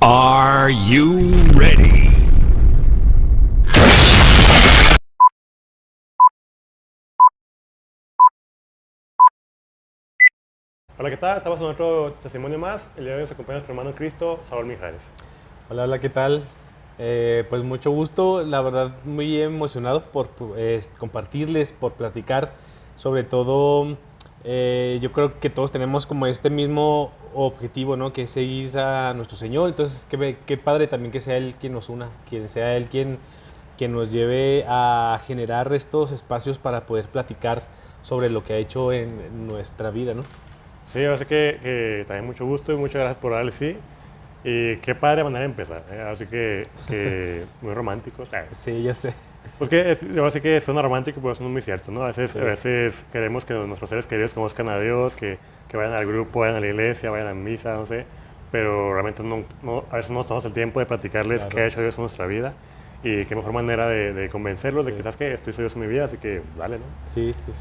Are you ready? Hola, ¿qué tal? Estamos en otro testimonio más. El día de hoy nos acompaña nuestro hermano en Cristo, Saúl Mijares. Hola, ¿qué tal? Pues mucho gusto, la verdad muy emocionado por compartirles, por platicar. Sobre todo, yo creo que todos tenemos como este mismo objetivo, ¿no? Que es seguir a nuestro Señor. Entonces, qué padre también que sea Él quien nos una, quien sea Él quien nos lleve a generar estos espacios para poder platicar sobre lo que ha hecho en nuestra vida, ¿no? Sí, yo sé que también mucho gusto y muchas gracias por darle sí. Y qué padre manera de empezar, ¿eh? Así que muy romántico. Sí, ya sé. Pues que yo sé que suena romántico, pero eso no es muy cierto, ¿no? Sí, A veces queremos que nuestros seres queridos conozcan a Dios, que vayan al grupo, vayan a la iglesia, vayan a misa, no sé. Pero realmente a veces no nos tomamos el tiempo de platicarles qué claro. ha hecho Dios en nuestra vida. Y qué mejor manera de convencerlos de Sí, que, ¿sabes qué? Esto hizo Dios en mi vida, así que dale, ¿no? sí, sí.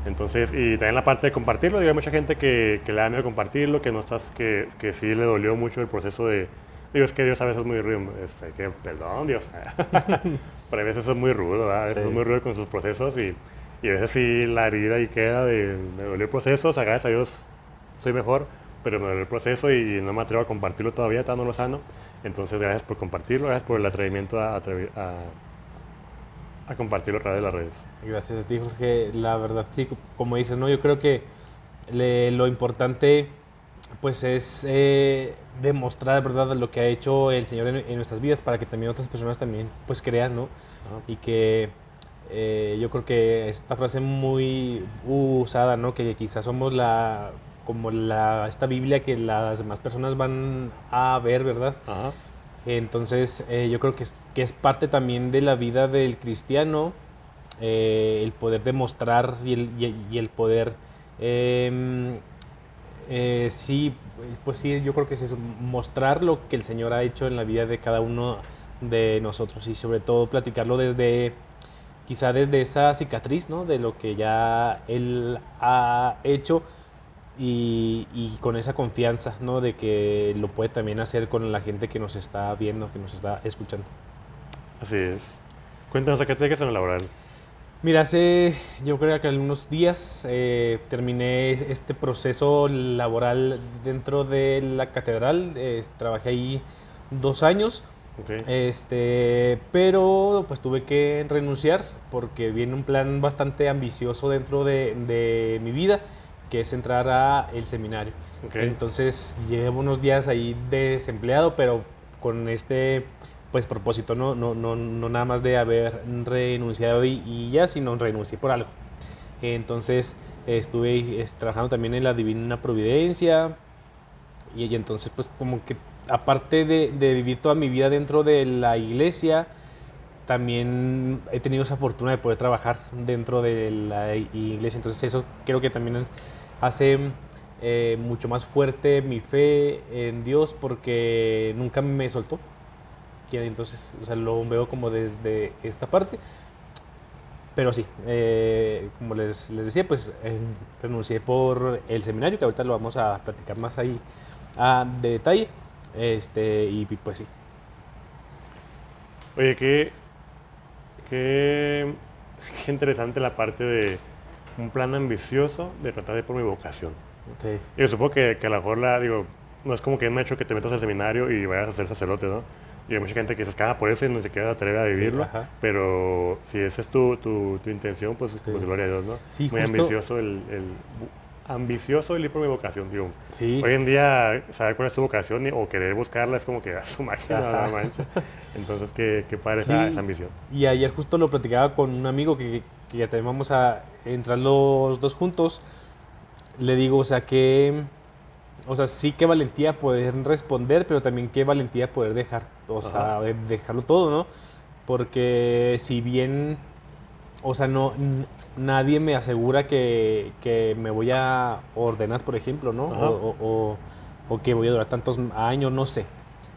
Entonces, y también la parte de compartirlo, digo, hay mucha gente que le da miedo compartirlo, que sí le dolió mucho el proceso de, digo, es que Dios a veces es muy rudo, perdón Dios, pero a veces es muy rudo, ¿verdad? A veces es Sí. muy rudo con sus procesos y a veces sí la herida ahí queda de, me dolió el proceso, o sea, gracias a Dios soy mejor, pero me dolió el proceso y no me atrevo a compartirlo todavía, no lo sano. Entonces, gracias por compartirlo, gracias por el atrevimiento a compartirlo a través de las redes. Gracias a ti, Jorge. La verdad, sí, como dices, ¿no? Yo creo que lo importante, pues, es demostrar, ¿verdad?, lo que ha hecho el Señor en nuestras vidas para que también otras personas también, pues, crean, ¿no? Ajá. Y que yo creo que esta frase muy usada, ¿no? Que quizás somos esta Biblia que las demás personas van a ver, ¿verdad? Ajá. Entonces, yo creo que es parte también de la vida del cristiano, el poder demostrar y el poder, em, sí, pues sí, yo creo que es eso, mostrar lo que el Señor ha hecho en la vida de cada uno de nosotros y sobre todo platicarlo quizá desde esa cicatriz, ¿no? De lo que ya Él ha hecho y con esa confianza, ¿no? De que lo puede también hacer con la gente que nos está viendo, que nos está escuchando. Así es. Cuéntanos a qué te dedicas en lo laboral. Mira, yo creo que algunos días terminé este proceso laboral dentro de la catedral. Trabajé ahí 2 años, Ok. pero pues tuve que renunciar porque viene un plan bastante ambicioso dentro de mi vida, que es entrar a el seminario. Ok. Entonces llevo unos días ahí desempleado, pero con este pues propósito, no nada más de haber renunciado y ya, sino renuncié por algo. Entonces estuve trabajando también en la Divina Providencia y entonces pues como que aparte de vivir toda mi vida dentro de la iglesia, también he tenido esa fortuna de poder trabajar dentro de la iglesia. Entonces eso creo que también hace mucho más fuerte mi fe en Dios porque nunca me soltó. Entonces, o sea, lo veo como desde esta parte. Pero sí, como les decía, pues renuncié por el seminario, que ahorita lo vamos a platicar más ahí de detalle. Y pues sí. Oye, qué interesante la parte de un plan ambicioso de tratar de ir por mi vocación. Sí, Yo supongo que a lo mejor digo, no es como que es un hecho que te metas al seminario y vayas a ser sacerdote, ¿no? Y hay mucha gente que se escapa por eso y no se queda atreve a sí, vivirlo, ajá. pero si esa es tu intención, pues, Sí, pues gloria a Dios, ¿no? sí, Muy justo. ambicioso ambicioso el ir por mi vocación, digo. Sí, Hoy en día, saber cuál es tu vocación o querer buscarla es como que a su máquina, ajá. no manches. Entonces, qué padre esa Sí, ambición. y ayer justo lo platicaba con un amigo que ya también vamos a entrar los dos juntos. Le digo, o sea, sí qué valentía poder responder, pero también qué valentía poder dejar, o Ajá, sea, dejarlo todo, ¿no? Porque si bien, o sea, nadie me asegura que me voy a ordenar, por ejemplo, ¿no? ajá, O que voy a durar tantos años, no sé.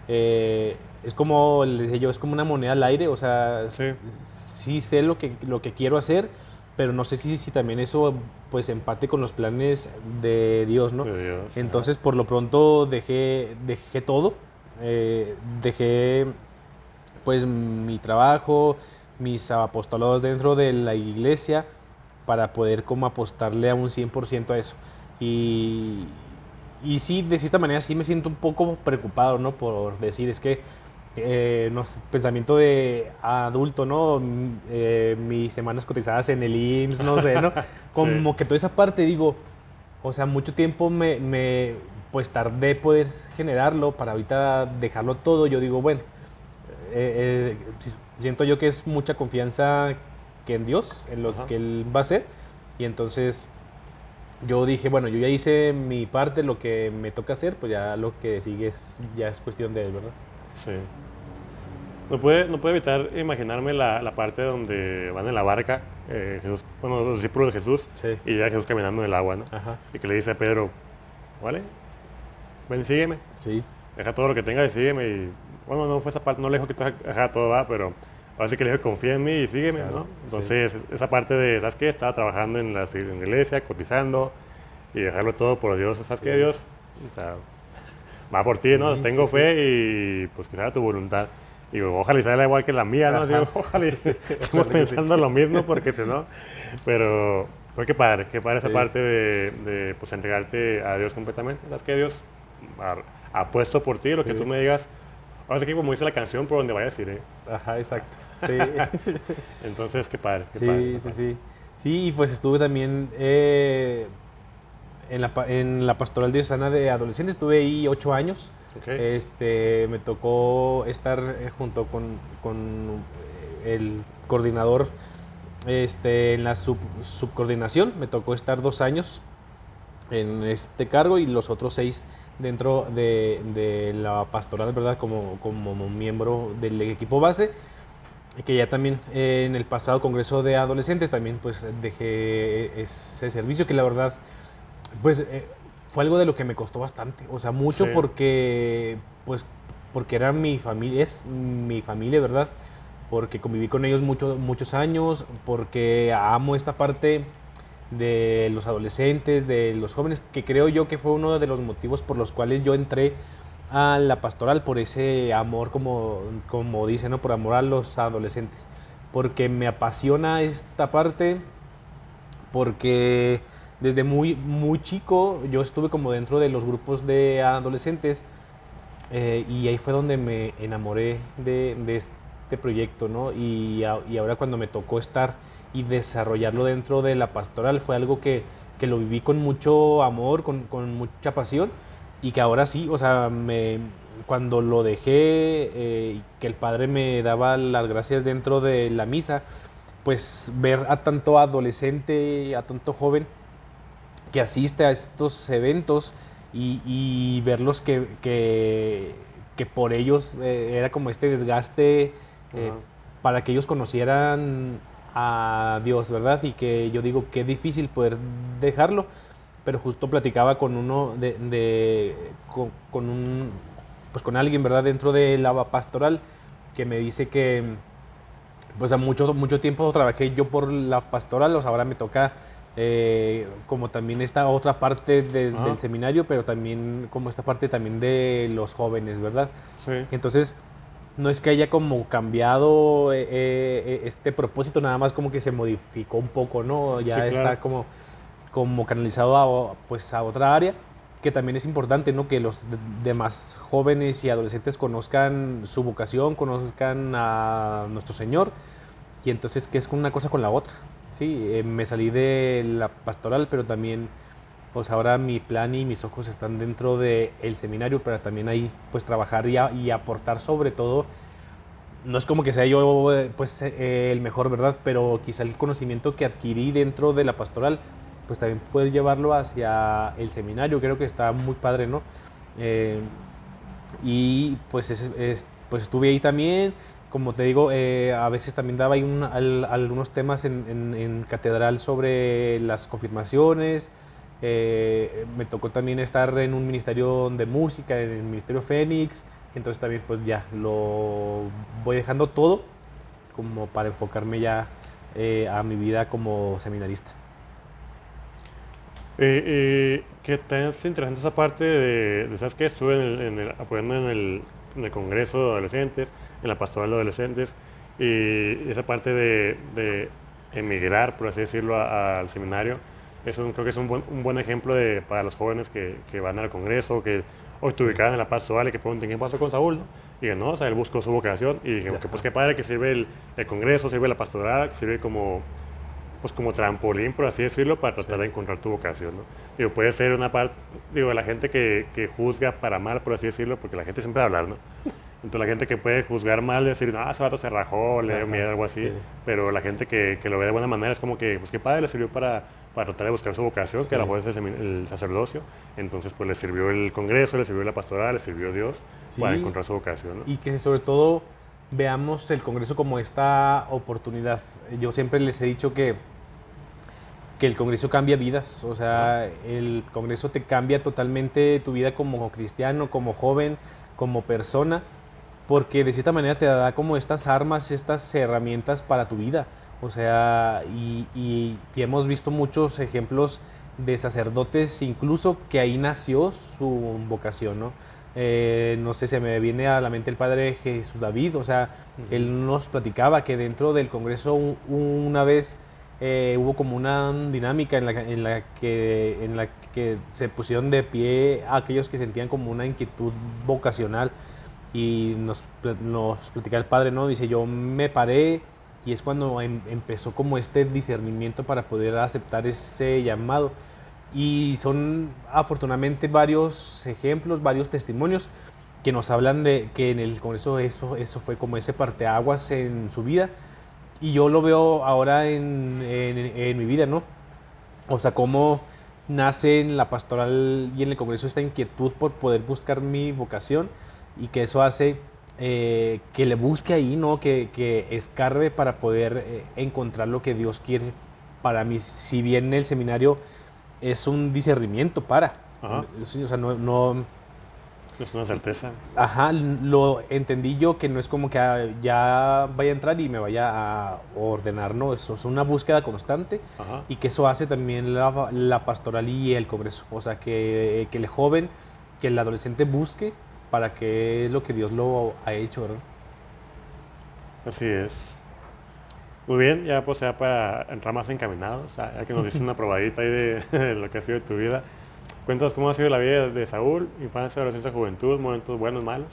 Es como, les decía yo, es como una moneda al aire, o sea, sí, sí sé lo que quiero hacer, pero no sé si también eso pues empate con los planes de Dios, ¿no? de Dios, ajá. Entonces, por lo pronto dejé todo dejé pues mi trabajo, mis apostolados dentro de la iglesia para poder como apostarle a un 100% a eso. Y, y sí, de cierta manera sí me siento un poco preocupado, ¿no? Por decir, es que, no sé, pensamiento de adulto, ¿no? Mis semanas cotizadas en el IMSS, no sé, ¿no? Como Sí. que toda esa parte, digo, o sea, mucho tiempo pues tardé poder generarlo para ahorita dejarlo todo. Yo digo, bueno, siento yo que es mucha confianza que en Dios, en lo Ajá. que Él va a hacer. Y entonces yo dije, bueno, yo ya hice mi parte, lo que me toca hacer, pues ya lo que sigue ya es cuestión de Él, ¿verdad? Sí. No puede evitar imaginarme la parte donde van en la barca, Jesús, bueno, los discípulos de Jesús, Sí. y ya Jesús caminando en el agua, ¿no? Ajá. Y que le dice a Pedro, ¿vale? Ven, sígueme. Sí. Deja todo lo que tengas y sígueme. Y bueno, no fue esa parte, no le dijo que deja todo, va, pero ahora sí que le dijo, confía en mí y sígueme, Claro, ¿no? sí. Entonces, esa parte de, ¿sabes qué? Estaba trabajando en la iglesia, cotizando y dejarlo todo por Dios, ¿sabes qué, Sí. Dios? O sea, va por ti, ¿no? Sí, Tengo sí, sí. fe y pues que sea tu voluntad. Digo, ojalá y salga igual que la mía, ¿no? Digo, Ajá. ojalá y Sí, estemos ojalá que sí. pensando lo mismo porque si no, pero qué padre esa Sí. parte de pues entregarte a Dios completamente. ¿Sabes qué, Dios? Apuesto por ti, lo que tú Sí. me digas. Ahora sí que como dice la canción, por donde vayas iré. Ajá, exacto. Sí. Entonces, qué padre, qué padre, Sí, qué sí, padre. sí. Sí, y pues estuve también en la pastoral diocesana de adolescentes, estuve ahí 8 años. Ok, Me tocó estar junto con el coordinador en la subcoordinación. Me tocó estar 2 años en este cargo y los otros 6 dentro de la pastoral, ¿verdad? Como miembro del equipo base, que ya también en el pasado Congreso de Adolescentes también pues dejé ese servicio que la verdad pues fue algo de lo que me costó bastante, o sea, sí, mucho pues, porque era mi familia, es mi familia, ¿verdad? Porque conviví con ellos muchos años, porque amo esta parte de los adolescentes, de los jóvenes, que creo yo que fue uno de los motivos por los cuales yo entré a la pastoral, por ese amor, como dice, ¿no? Por amor a los adolescentes, porque me apasiona esta parte, porque desde muy chico yo estuve como dentro de los grupos de adolescentes, y ahí fue donde me enamoré de este proyecto, ¿no? Y ahora cuando me tocó estar y desarrollarlo dentro de la pastoral fue algo que lo viví con mucho amor, con mucha pasión, y que ahora sí, o sea, cuando lo dejé, y que el padre me daba las gracias dentro de la misa, pues ver a tanto adolescente, a tanto joven que asiste a estos eventos y verlos que por ellos era como este desgaste, eh, ajá, para que ellos conocieran a Dios, ¿verdad? Y que yo digo, qué difícil poder dejarlo, pero justo platicaba con uno con un, pues con alguien, ¿verdad? Dentro de la pastoral, que me dice que pues a mucho tiempo trabajé yo por la pastoral, o sea, ahora me toca como también esta otra parte desde el ajá, seminario, pero también como esta parte también de los jóvenes, ¿verdad? sí, Entonces, no es que haya como cambiado este propósito, nada más como que se modificó un poco, ¿no? sí, Ya claro, está como canalizado pues a otra área, que también es importante, ¿no? Que los demás jóvenes y adolescentes conozcan su vocación, conozcan a nuestro Señor, y entonces que es una cosa con la otra. Sí, me salí de la pastoral, pero también pues ahora mi plan y mis ojos están dentro del seminario, pero también ahí pues trabajar y aportar sobre todo. No es como que sea yo pues el mejor, ¿verdad? Pero quizá el conocimiento que adquirí dentro de la pastoral, pues también poder llevarlo hacia el seminario, creo que está muy padre, ¿no? Eh, y pues, pues estuve ahí también, como te digo, a veces también daba ahí algunos temas en catedral sobre las confirmaciones. Me tocó también estar en un ministerio de música, en el Ministerio Fénix, entonces también pues ya lo voy dejando todo como para enfocarme ya a mi vida como seminarista. que tan interesante esa parte ¿sabes qué? Estuve apoyando en el en el Congreso de Adolescentes, en la Pastoral de Adolescentes, y esa parte de emigrar, por así decirlo, al seminario, creo que es un buen ejemplo para los jóvenes que van al Congreso, que hoy te ubicaban en la Pastoral y que pregunten qué pasó con Saúl, ¿no? Y que no, o sea, él buscó su vocación y dije, que pues qué padre que sirve el Congreso, sirve la Pastoral, que sirve como trampolín, por así decirlo, para tratar de encontrar tu vocación, ¿no? Digo, puede ser una parte, digo, la gente que juzga para mal, por así decirlo, porque la gente siempre va a hablar, ¿no? Entonces la gente que puede juzgar mal, decir, no, ese vato se rajó, le dio miedo, algo así, pero la gente que lo ve de buena manera es como que, pues qué padre, le sirvió para tratar de buscar su vocación, que a lo mejor es el sacerdocio, entonces pues le sirvió el Congreso, le sirvió la pastoral, le sirvió Dios para encontrar su vocación, ¿no? Y que sobre todo veamos el Congreso como esta oportunidad. Yo siempre les he dicho que el Congreso cambia vidas, o sea, el Congreso te cambia totalmente tu vida como cristiano, como joven, como persona, porque de cierta manera te da como estas armas, estas herramientas para tu vida, o sea, y hemos visto muchos ejemplos de sacerdotes, incluso que ahí nació su vocación, ¿no? No sé, se me viene a la mente el padre Jesús David, o sea, él nos platicaba que dentro del Congreso una vez hubo como una dinámica en la que se pusieron de pie a aquellos que sentían como una inquietud vocacional y nos platicaba el padre, ¿no? Dice, yo me paré y es cuando empezó como este discernimiento para poder aceptar ese llamado. Y son afortunadamente varios ejemplos, varios testimonios que nos hablan de que en el Congreso eso fue como ese parteaguas en su vida. Y yo lo veo ahora en mi vida, ¿no? O sea, cómo nace en la pastoral y en el Congreso esta inquietud por poder buscar mi vocación y que eso hace que le busque ahí, ¿no? Que escarbe para poder encontrar lo que Dios quiere para mí. Si bien el seminario es un discernimiento sí, o sea, no es una certeza. Ajá, lo entendí yo que no es como que ya vaya a entrar y me vaya a ordenar, no, eso es una búsqueda constante y que eso hace también la pastoral y el Congreso, o sea, que el joven, que el adolescente busque para qué es lo que Dios lo ha hecho, ¿verdad? Así es. Muy bien, ya pues ya para entrar más encaminados, ya que nos diste una probadita ahí de lo que ha sido de tu vida. Cuéntanos cómo ha sido la vida de Saúl, infancia, adolescencia, juventud, momentos buenos, malos.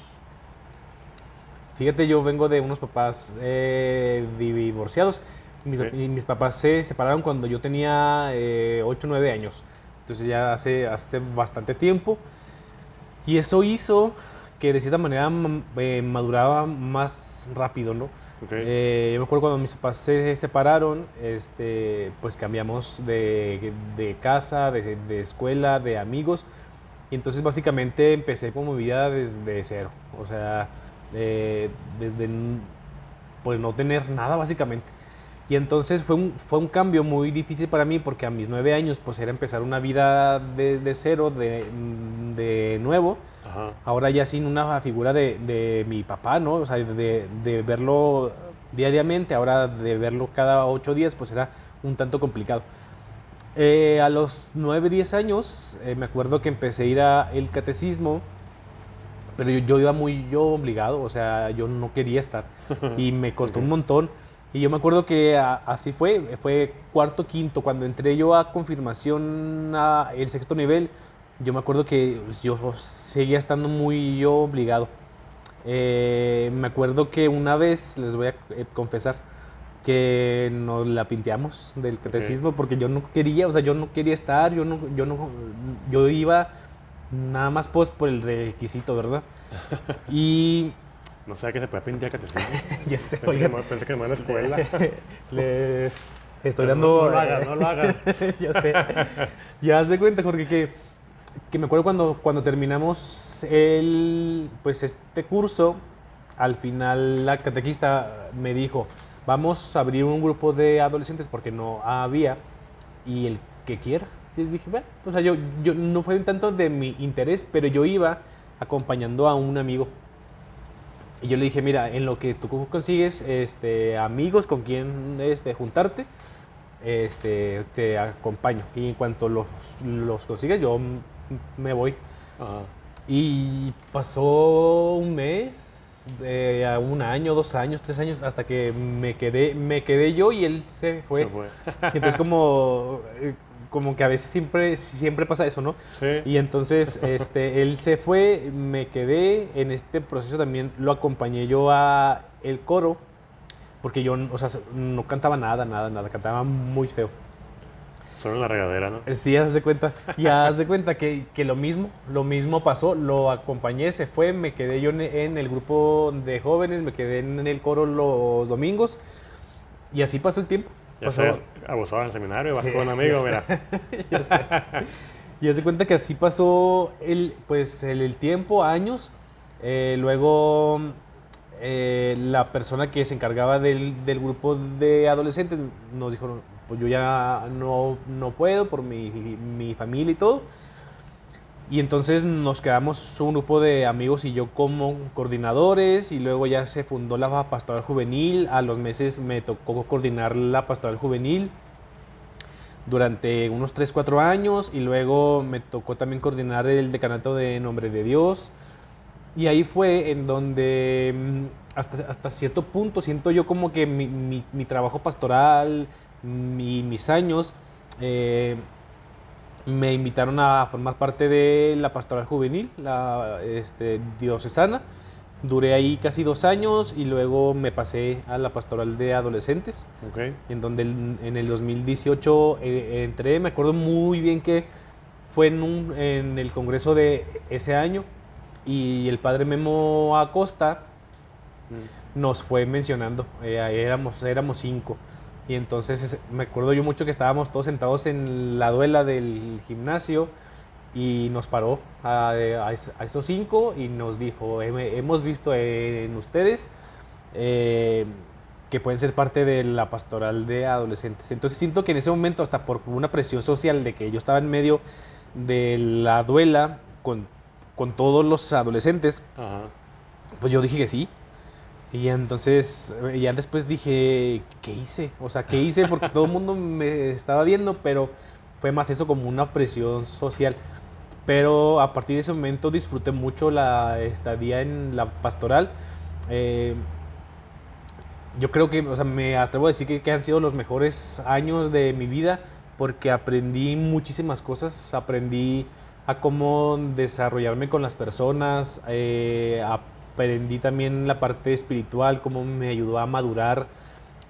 Fíjate, yo vengo de unos papás divorciados. Mis papás se separaron cuando yo tenía 8 o 9 años. Entonces ya hace bastante tiempo. Y eso hizo que de cierta manera maduraba más rápido, ¿no? Yo me acuerdo cuando mis papás se separaron, pues cambiamos de casa, de escuela, de amigos. Y entonces básicamente empecé como mi vida desde cero. O sea, desde pues no tener nada básicamente. Y entonces fue un cambio muy difícil para mí porque a mis 9 años pues era empezar una vida desde cero, de nuevo. Ahora ya sin una figura de mi papá, ¿no? O sea, de verlo diariamente, ahora de verlo cada 8 días pues era un tanto complicado. A los 9, 10 años me acuerdo que empecé a ir al catecismo, pero yo iba muy obligado, o sea, yo no quería estar y me costó un montón. Y yo me acuerdo que así fue cuarto, quinto, cuando entré yo a confirmación el sexto nivel, yo me acuerdo que yo seguía estando muy obligado. Me acuerdo que una vez, les voy a confesar, que nos la pinteamos del catecismo porque yo no quería, o sea, yo no quería estar, yo iba nada más por el requisito, ¿verdad? Y no sé qué se puede pintar catecismo. ya sé, pensé que no era escuela. Les estoy dando... No lo hagan, no lo hagan. ya sé. Ya se cuenta, Jorge, que me acuerdo cuando terminamos pues este curso, al final la catequista me dijo, vamos a abrir un grupo de adolescentes porque no había, y el que quiera. Entonces dije, bueno, o sea, yo no fue un tanto de mi interés, pero yo iba acompañando a un amigo. Y yo le dije, mira, en lo que tú consigues amigos con quien juntarte, te acompaño. Y en cuanto los consigues, yo me voy. Y pasó un mes, a un año, 2 años, 3 años, hasta que me quedé yo y él se fue. Se fue. Y entonces como que a veces siempre pasa eso, ¿no? Sí. Y entonces él se fue, me quedé en este proceso también, lo acompañé yo a el coro, porque yo, o sea, no cantaba nada, cantaba muy feo. Solo en la regadera, ¿no? Sí, haz de cuenta que lo mismo pasó, lo acompañé, se fue, me quedé yo en el grupo de jóvenes, me quedé en el coro los domingos y así pasó el tiempo. Ya Pasó, sé, abusado en el seminario, vas Sí, con un amigo, ya mira. sé. Ya sé. Y haz de cuenta que así pasó el tiempo, años. Luego la persona que se encargaba del grupo de adolescentes nos dijo, pues yo ya no puedo por mi familia y todo. Y entonces nos quedamos un grupo de amigos y yo como coordinadores y luego ya se fundó la pastoral juvenil. A los meses me tocó coordinar la pastoral juvenil durante unos 3 4 años y luego me tocó también coordinar el decanato de Nombre de Dios. Y ahí fue en donde hasta cierto punto siento yo como que mi trabajo pastoral, mis años, me invitaron a formar parte de la pastoral juvenil, la diocesana. Duré ahí casi 2 años y luego me pasé a la pastoral de adolescentes, Ok. en donde en el 2018 entré. Me acuerdo muy bien que fue en el congreso de ese año y el padre Memo Acosta nos fue mencionando, éramos 5. Y entonces me acuerdo yo mucho que estábamos todos sentados en la duela del gimnasio y nos paró a estos 5 y nos dijo, hemos visto en ustedes que pueden ser parte de la pastoral de adolescentes. Entonces siento que en ese momento, hasta por una presión social de que yo estaba en medio de la duela con todos los adolescentes, Ajá. pues yo dije que sí. Y entonces ya después dije, ¿qué hice? O sea, ¿qué hice? Porque todo el mundo me estaba viendo, pero fue más eso como una presión social. Pero a partir de ese momento disfruté mucho la estadía en la pastoral. Eh, yo creo que, o sea, me atrevo a decir que han sido los mejores años de mi vida porque aprendí muchísimas cosas. Aprendí a cómo desarrollarme con las personas, aprendí también la parte espiritual, cómo me ayudó a madurar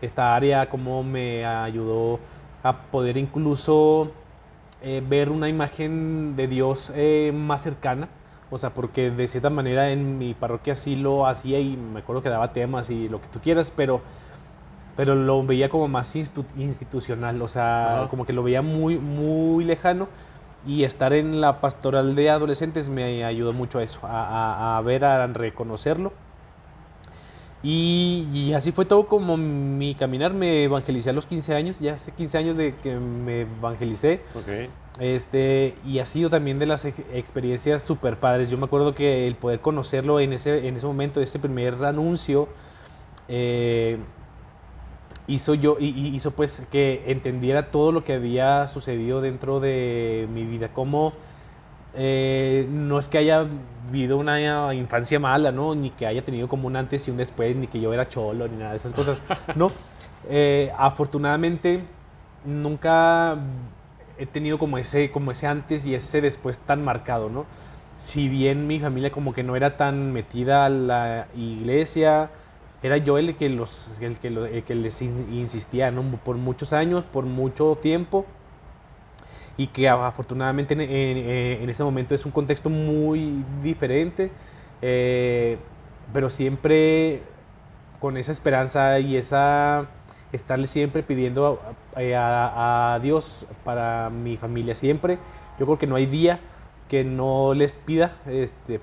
esta área, cómo me ayudó a poder incluso ver una imagen de Dios más cercana. O sea, porque de cierta manera en mi parroquia sí lo hacía y me acuerdo que daba temas y lo que tú quieras, pero lo veía como más institucional, o sea, Ajá. como que lo veía muy, muy lejano. Y estar en la pastoral de adolescentes me ayudó mucho a eso, a ver, a reconocerlo. Y así fue todo como mi caminar. Me evangelicé a los 15 años, ya hace 15 años de que me evangelicé. Ok. Y ha sido también de las experiencias súper padres. Yo me acuerdo que el poder conocerlo en ese momento, ese primer anuncio, eh, hizo pues que entendiera todo lo que había sucedido dentro de mi vida. Como no es que haya vivido una infancia mala, ¿no? Ni que haya tenido como un antes y un después, ni que yo era cholo, ni nada de esas cosas, ¿no? Afortunadamente, nunca he tenido como ese antes y ese después tan marcado, ¿no? Si bien mi familia como que no era tan metida a la iglesia, era yo el que les insistía, ¿no? Por muchos años, por mucho tiempo, y que afortunadamente en ese momento es un contexto muy diferente, pero siempre con esa esperanza y estarle siempre pidiendo a Dios para mi familia, siempre. Yo creo que no hay día que no les pida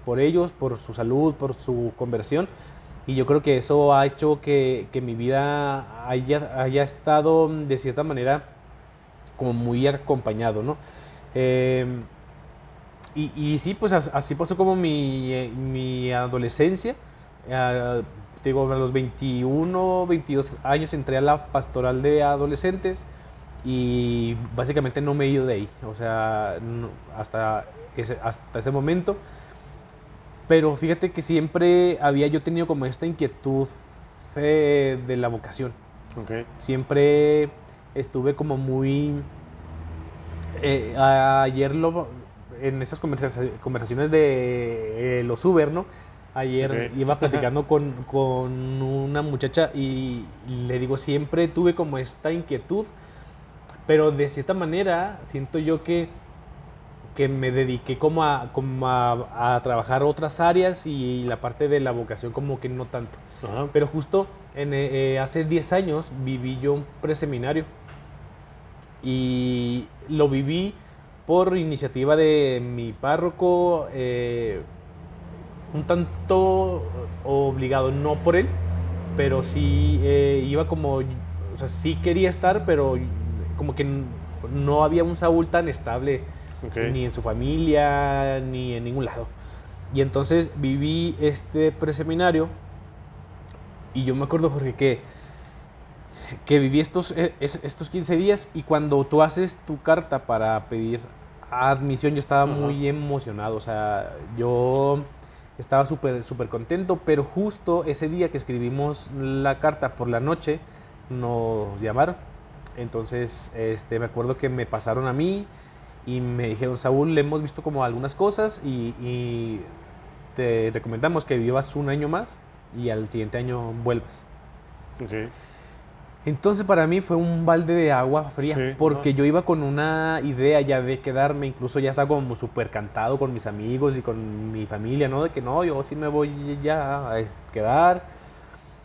por ellos, por su salud, por su conversión. Y yo creo que eso ha hecho que mi vida haya estado de cierta manera como muy acompañado, ¿no? Eh, y sí, pues así pasó como mi adolescencia. Eh, Digo, a los 21, 22 años entré a la pastoral de adolescentes y básicamente no me he ido de ahí, o sea, hasta ese momento. Pero fíjate que siempre había yo tenido como esta inquietud de la vocación. Ok. Siempre estuve como muy... ayer en esas conversaciones de los Uber, ¿no? Ayer Ok. iba platicando con una muchacha y le digo, siempre tuve como esta inquietud, pero de cierta manera siento yo que me dediqué como a trabajar otras áreas y la parte de la vocación como que no tanto. Ajá. Pero justo hace 10 años viví yo un preseminario y lo viví por iniciativa de mi párroco, un tanto obligado, no por él, pero sí iba como, o sea, sí quería estar, pero como que no había un Saúl tan estable Ok. ni en su familia, ni en ningún lado. Y entonces viví este preseminario y yo me acuerdo, Jorge, que viví estos 15 días y cuando tú haces tu carta para pedir admisión, yo estaba Ajá. muy emocionado, o sea, yo estaba súper contento, pero justo ese día que escribimos la carta por la noche, nos llamaron. Entonces, me acuerdo que me pasaron a mí y me dijeron, Saúl, le hemos visto como algunas cosas y te recomendamos que vivas un año más y al siguiente año vuelves. Ok. Entonces para mí fue un balde de agua fría, Sí, porque ajá. yo iba con una idea ya de quedarme, incluso ya estaba como súper cantado con mis amigos y con mi familia, ¿no? De que no, yo sí me voy ya a quedar.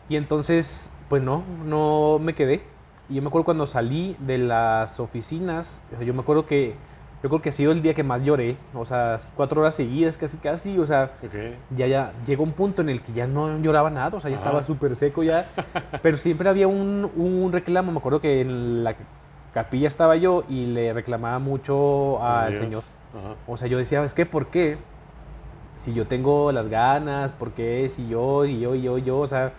Y entonces, pues no me quedé. Y yo me acuerdo cuando salí de las oficinas, o sea, yo creo que ha sido el día que más lloré, o sea, 4 horas seguidas, casi, o sea, Ok. ya llegó un punto en el que ya no lloraba nada, o sea, ya Ajá. estaba súper seco ya, pero siempre había un reclamo. Me acuerdo que en la capilla estaba yo y le reclamaba mucho A al Dios. Señor. Ajá. O sea, yo decía, es que ¿por qué? Si yo tengo las ganas, ¿por qué? Si yo, o sea,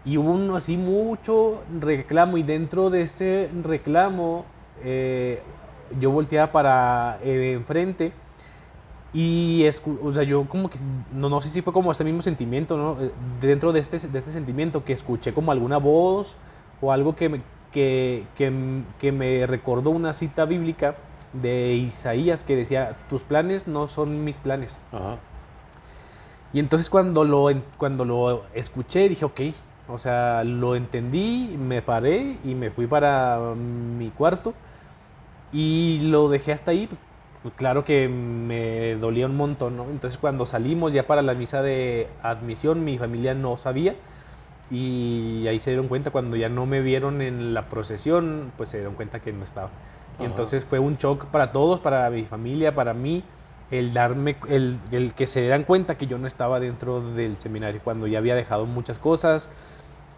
y hubo así mucho reclamo y dentro de ese reclamo yo volteaba para enfrente y o sea, yo como que, no sé si fue como este mismo sentimiento, ¿no? Dentro de este sentimiento que escuché como alguna voz o algo que me recordó una cita bíblica de Isaías que decía, tus planes no son mis planes. Ajá. Y entonces cuando lo escuché dije, ok, o sea, lo entendí, me paré y me fui para mi cuarto y lo dejé hasta ahí. Pues claro que me dolía un montón, ¿no? Entonces cuando salimos ya para la misa de admisión, mi familia no sabía y ahí se dieron cuenta cuando ya no me vieron en la procesión, pues se dieron cuenta que no estaba. Y Ajá. entonces fue un shock para todos, para mi familia, para mí, el que se dieran cuenta que yo no estaba dentro del seminario cuando ya había dejado muchas cosas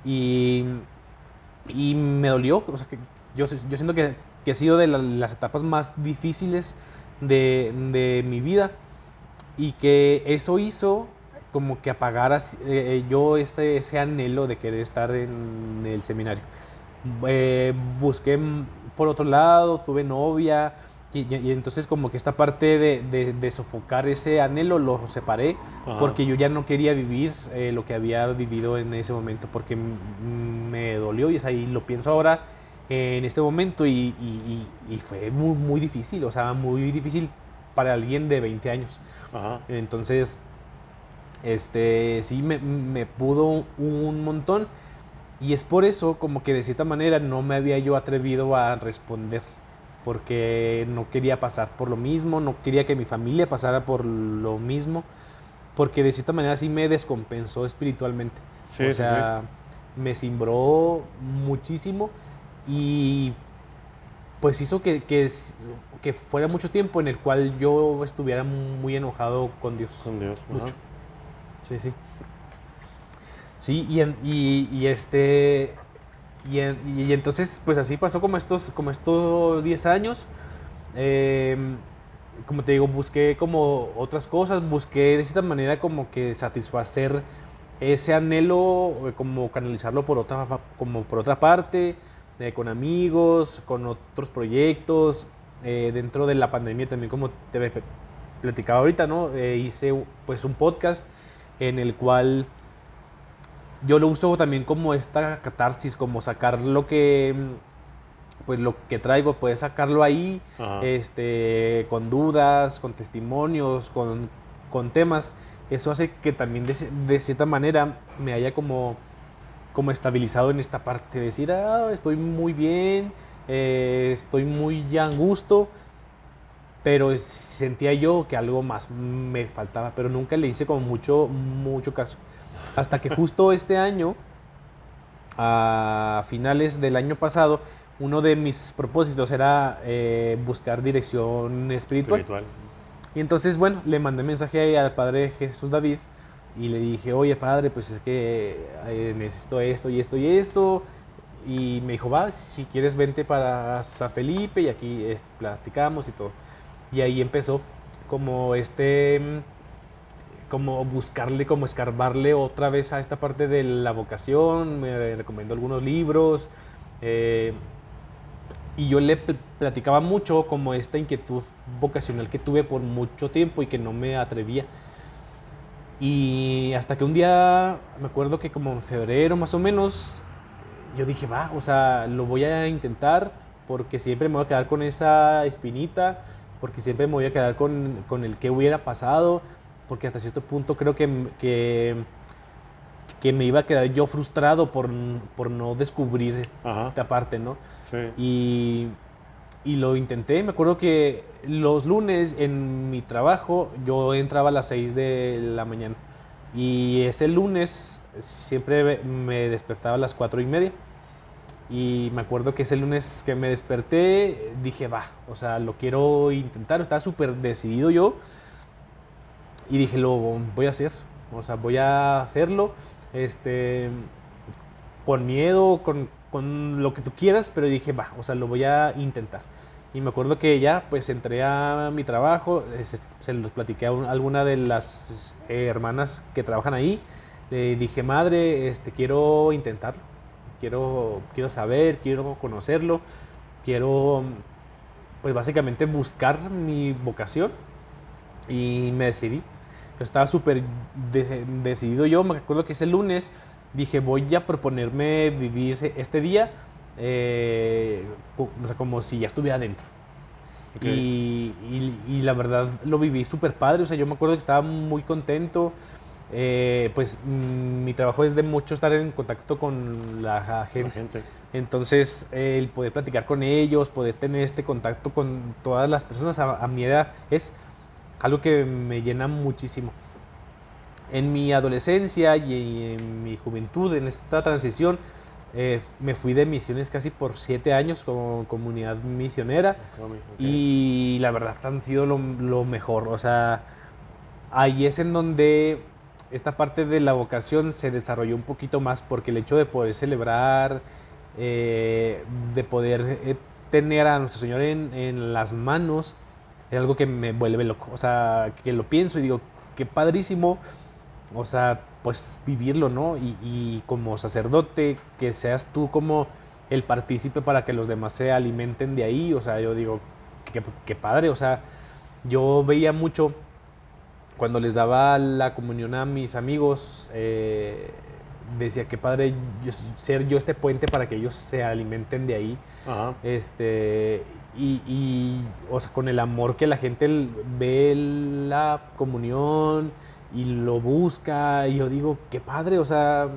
y, y me dolió. O sea, que yo siento que ha sido de las etapas más difíciles de mi vida y que eso hizo como que apagara yo ese anhelo de querer estar en el seminario. Busqué por otro lado, tuve novia y entonces como que esta parte de sofocar ese anhelo lo separé Ajá. porque yo ya no quería vivir lo que había vivido en ese momento porque me dolió y es ahí lo pienso ahora en este momento y fue muy difícil, o sea, muy difícil para alguien de 20 años. Ajá. Entonces, sí me pudo un montón y es por eso como que de cierta manera no me había yo atrevido a responder porque no quería pasar por lo mismo, no quería que mi familia pasara por lo mismo, porque de cierta manera sí me descompensó espiritualmente. Sí, O sí, sí. sea, me cimbró muchísimo y pues hizo que fuera mucho tiempo en el cual yo estuviera muy enojado con Dios. Con Dios. Ajá. Mucho. Sí, sí. Sí, y entonces, pues así pasó como estos 10 años. Eh, Como te digo, busqué como otras cosas, busqué de cierta manera como que satisfacer ese anhelo, como canalizarlo como por otra parte, con amigos, con otros proyectos. Dentro de la pandemia también, como platicaba ahorita, ¿no? Hice pues un podcast en el cual yo lo uso también como esta catarsis, como sacar lo que pues lo que traigo, puedes sacarlo ahí, Ajá. con dudas, con testimonios, con temas. Eso hace que también de cierta manera me haya como estabilizado en esta parte, decir, estoy muy bien, estoy muy ya a gusto, pero sentía yo que algo más me faltaba, pero nunca le hice como mucho caso. Hasta que justo este año, a finales del año pasado, uno de mis propósitos era buscar dirección espiritual. Y entonces, bueno, le mandé mensaje al padre Jesús David y le dije, oye, padre, pues es que necesito esto y esto y esto. Y me dijo, va, si quieres vente para San Felipe y aquí platicamos y todo. Y ahí empezó como como buscarle, como escarbarle otra vez a esta parte de la vocación. Me recomendó algunos libros. Y yo le platicaba mucho como esta inquietud vocacional que tuve por mucho tiempo y que no me atrevía. Y hasta que un día, me acuerdo que como en febrero más o menos, yo dije, va, o sea, lo voy a intentar porque siempre me voy a quedar con esa espinita, porque siempre me voy a quedar con el que hubiera pasado, porque hasta cierto punto creo que me iba a quedar yo frustrado por no descubrir esta parte, ¿no? Sí. Y lo intenté. Me acuerdo que los lunes en mi trabajo yo entraba a las 6 de la mañana y ese lunes siempre me despertaba a las 4:30. Y me acuerdo que ese lunes que me desperté dije, va, o sea, lo quiero intentar. Estaba súper decidido yo y dije, lo voy a hacer. O sea, voy a hacerlo. Con miedo, con lo que tú quieras, pero dije, va, o sea, lo voy a intentar. Y me acuerdo que ya, pues entré a mi trabajo, se los platiqué a alguna de las hermanas que trabajan ahí. Le dije, madre, quiero intentarlo, quiero saber, quiero conocerlo, quiero, pues básicamente buscar mi vocación. Y me decidí. Estaba súper decidido yo. Me acuerdo que ese lunes dije, voy a proponerme vivir este día o sea, como si ya estuviera dentro. Okay. Y la verdad lo viví súper padre. O sea, yo me acuerdo que estaba muy contento. Pues mi trabajo es de mucho estar en contacto con la gente. Entonces, el poder platicar con ellos, poder tener este contacto con todas las personas a mi edad es algo que me llena muchísimo. En mi adolescencia y en mi juventud, en esta transición, me fui de misiones casi por 7 años como comunidad misionera. Okay. Y la verdad han sido lo mejor. O sea, ahí es en donde esta parte de la vocación se desarrolló un poquito más, porque el hecho de poder celebrar, de poder tener a nuestro Señor en las manos, es algo que me vuelve loco. O sea, que lo pienso y digo, qué padrísimo, o sea, pues vivirlo, ¿no? Y como sacerdote, que seas tú como el partícipe para que los demás se alimenten de ahí. O sea, yo digo, qué padre. O sea, yo veía mucho cuando les daba la comunión a mis amigos, decía, qué padre ser yo este puente para que ellos se alimenten de ahí. Ajá. O sea, con el amor que la gente ve la comunión y lo busca, y yo digo, qué padre, o sea,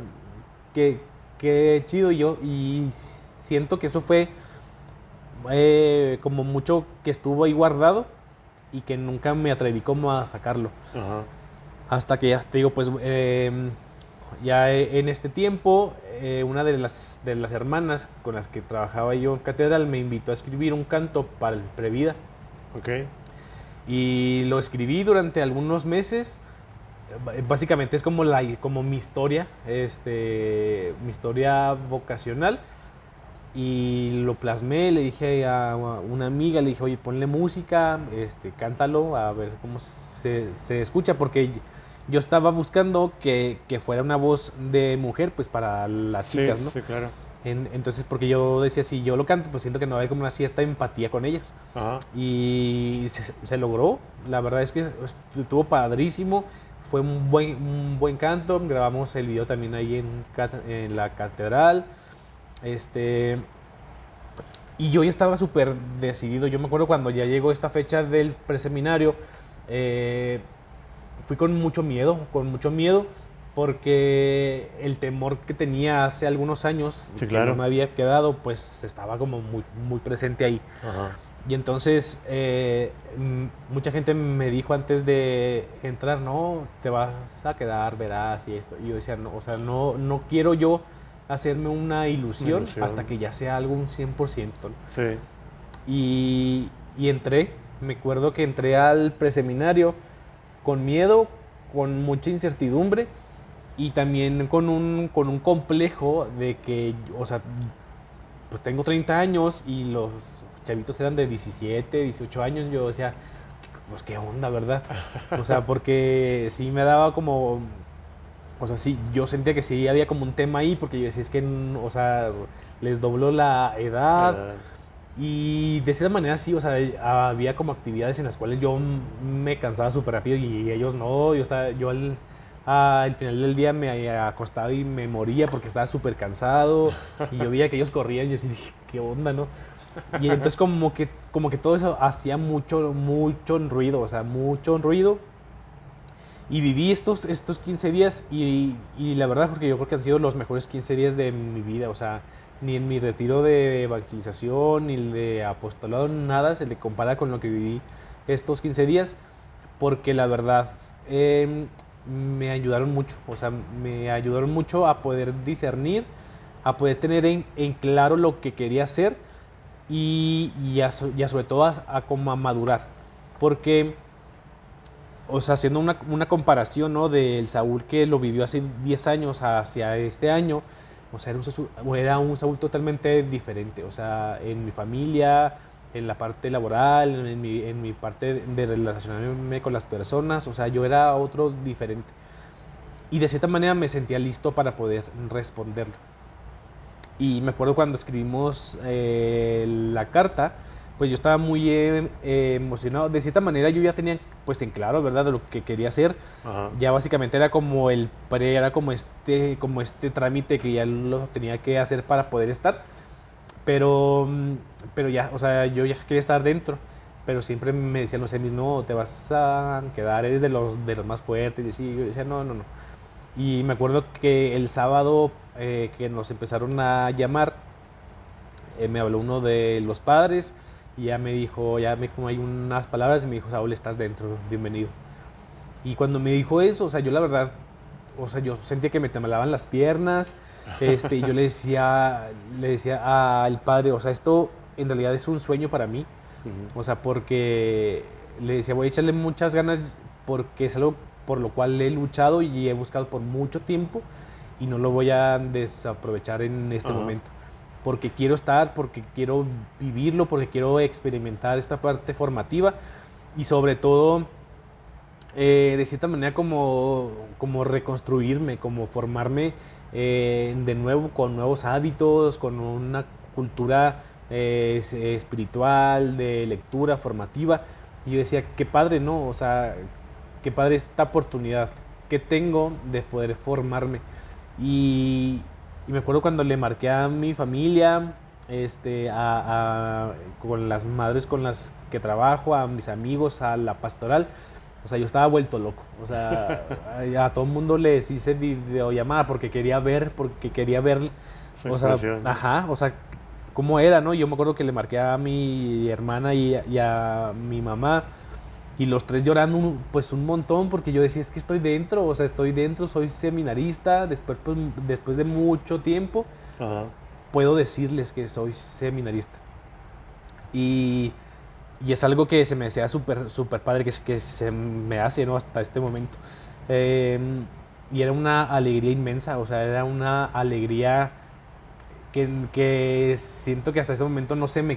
qué chido. Y siento que eso fue como mucho que estuvo ahí guardado y que nunca me atreví como a sacarlo. Ajá. Hasta que ya te digo, pues ya en este tiempo, una de las hermanas con las que trabajaba yo en catedral me invitó a escribir un canto para el Previda. Okay. Y lo escribí durante algunos meses. Básicamente es como mi historia, mi historia vocacional. Y lo plasmé, le dije a una amiga, le dije, oye, ponle música, cántalo, a ver cómo se escucha, porque yo estaba buscando que fuera una voz de mujer, pues para las chicas, ¿no? Sí, claro. Entonces, porque yo decía, si yo lo canto, pues siento que no hay como una cierta empatía con ellas. Ajá. Y se logró. La verdad es que estuvo padrísimo. Fue un buen canto. Grabamos el video también ahí en la catedral. Y yo ya estaba súper decidido. Yo me acuerdo cuando ya llegó esta fecha del preseminario, fui con mucho miedo, porque el temor que tenía hace algunos años, Sí, que claro. no me había quedado, pues estaba como muy, muy presente ahí. Ajá. Y entonces mucha gente me dijo antes de entrar, no, te vas a quedar, verás y esto. Y yo decía, no, o sea, no quiero yo hacerme una ilusión hasta que ya sea algo un 100%, ¿no? Sí. Y entré, me acuerdo que entré al preseminario con miedo, con mucha incertidumbre y también con un complejo de que, o sea, pues tengo 30 años y los chavitos eran de 17, 18 años. Yo decía, pues qué onda, ¿verdad? O sea, porque sí me daba como, o sea, sí, yo sentía que sí había como un tema ahí, porque yo decía, es que, o sea, les dobló la edad. Y de cierta manera sí, o sea, había como actividades en las cuales yo me cansaba súper rápido y ellos no. Yo al final del día me acostaba y me moría porque estaba súper cansado y yo veía que ellos corrían y así dije, ¿qué onda, no? Y entonces como que todo eso hacía mucho ruido, o sea, mucho ruido. Y viví estos 15 días y la verdad, porque yo creo que han sido los mejores 15 días de mi vida. O sea, ni en mi retiro de evangelización, ni el de apostolado, nada se le compara con lo que viví estos 15 días, porque la verdad me ayudaron mucho. O sea, me ayudaron mucho a poder discernir, a poder tener en claro lo que quería hacer y sobre todo como a madurar. Porque, o sea, haciendo una comparación, ¿no? Del Saúl que lo vivió hace 10 años hacia este año, o sea, era un Saúl totalmente diferente. O sea, en mi familia, en la parte laboral, en mi parte de relacionarme con las personas, o sea, yo era otro diferente. Y de cierta manera me sentía listo para poder responderlo. Y me acuerdo cuando escribimos la carta, pues yo estaba muy emocionado. De cierta manera yo ya tenía pues en claro, ¿verdad?, de lo que quería hacer. Ajá. Ya básicamente era como era como este trámite que ya lo tenía que hacer para poder estar. Pero ya, o sea, yo ya quería estar dentro. Pero siempre me decían los semis, no, te vas a quedar, eres de los más fuertes. Y así, yo decía, no. Y me acuerdo que el sábado que nos empezaron a llamar, me habló uno de los padres y ya me dijo hay unas palabras y me dijo, Saúl, estás dentro, bienvenido. Y cuando me dijo eso, o sea, yo la verdad, o sea, yo sentía que me temblaban las piernas, y yo le decía al padre, o sea, esto en realidad es un sueño para mí. O sea, porque le decía, voy a echarle muchas ganas porque es algo por lo cual he luchado y he buscado por mucho tiempo y no lo voy a desaprovechar en este Ajá. momento. Porque quiero estar, porque quiero vivirlo, porque quiero experimentar esta parte formativa y sobre todo, de cierta manera, como reconstruirme, como formarme de nuevo con nuevos hábitos, con una cultura espiritual, de lectura formativa. Y yo decía, qué padre, ¿no? O sea, qué padre esta oportunidad que tengo de poder formarme. Y, y me acuerdo cuando le marqué a mi familia, con las madres con las que trabajo, a mis amigos, a la pastoral. O sea, yo estaba vuelto loco. O sea, a todo el mundo les hice videollamada porque quería ver, Su o sea, expresión. ajá, o sea, cómo era, ¿no? Yo me acuerdo que le marqué a mi hermana y a mi mamá y los tres llorando pues un montón porque yo decía, es que estoy dentro, o sea, estoy dentro, soy seminarista, después de mucho tiempo Ajá. puedo decirles que soy seminarista. Y, y es algo que se me decía súper padre, que se me hace, ¿no?, hasta este momento. Eh, y era una alegría inmensa, o sea, era una alegría que siento que hasta ese momento no se me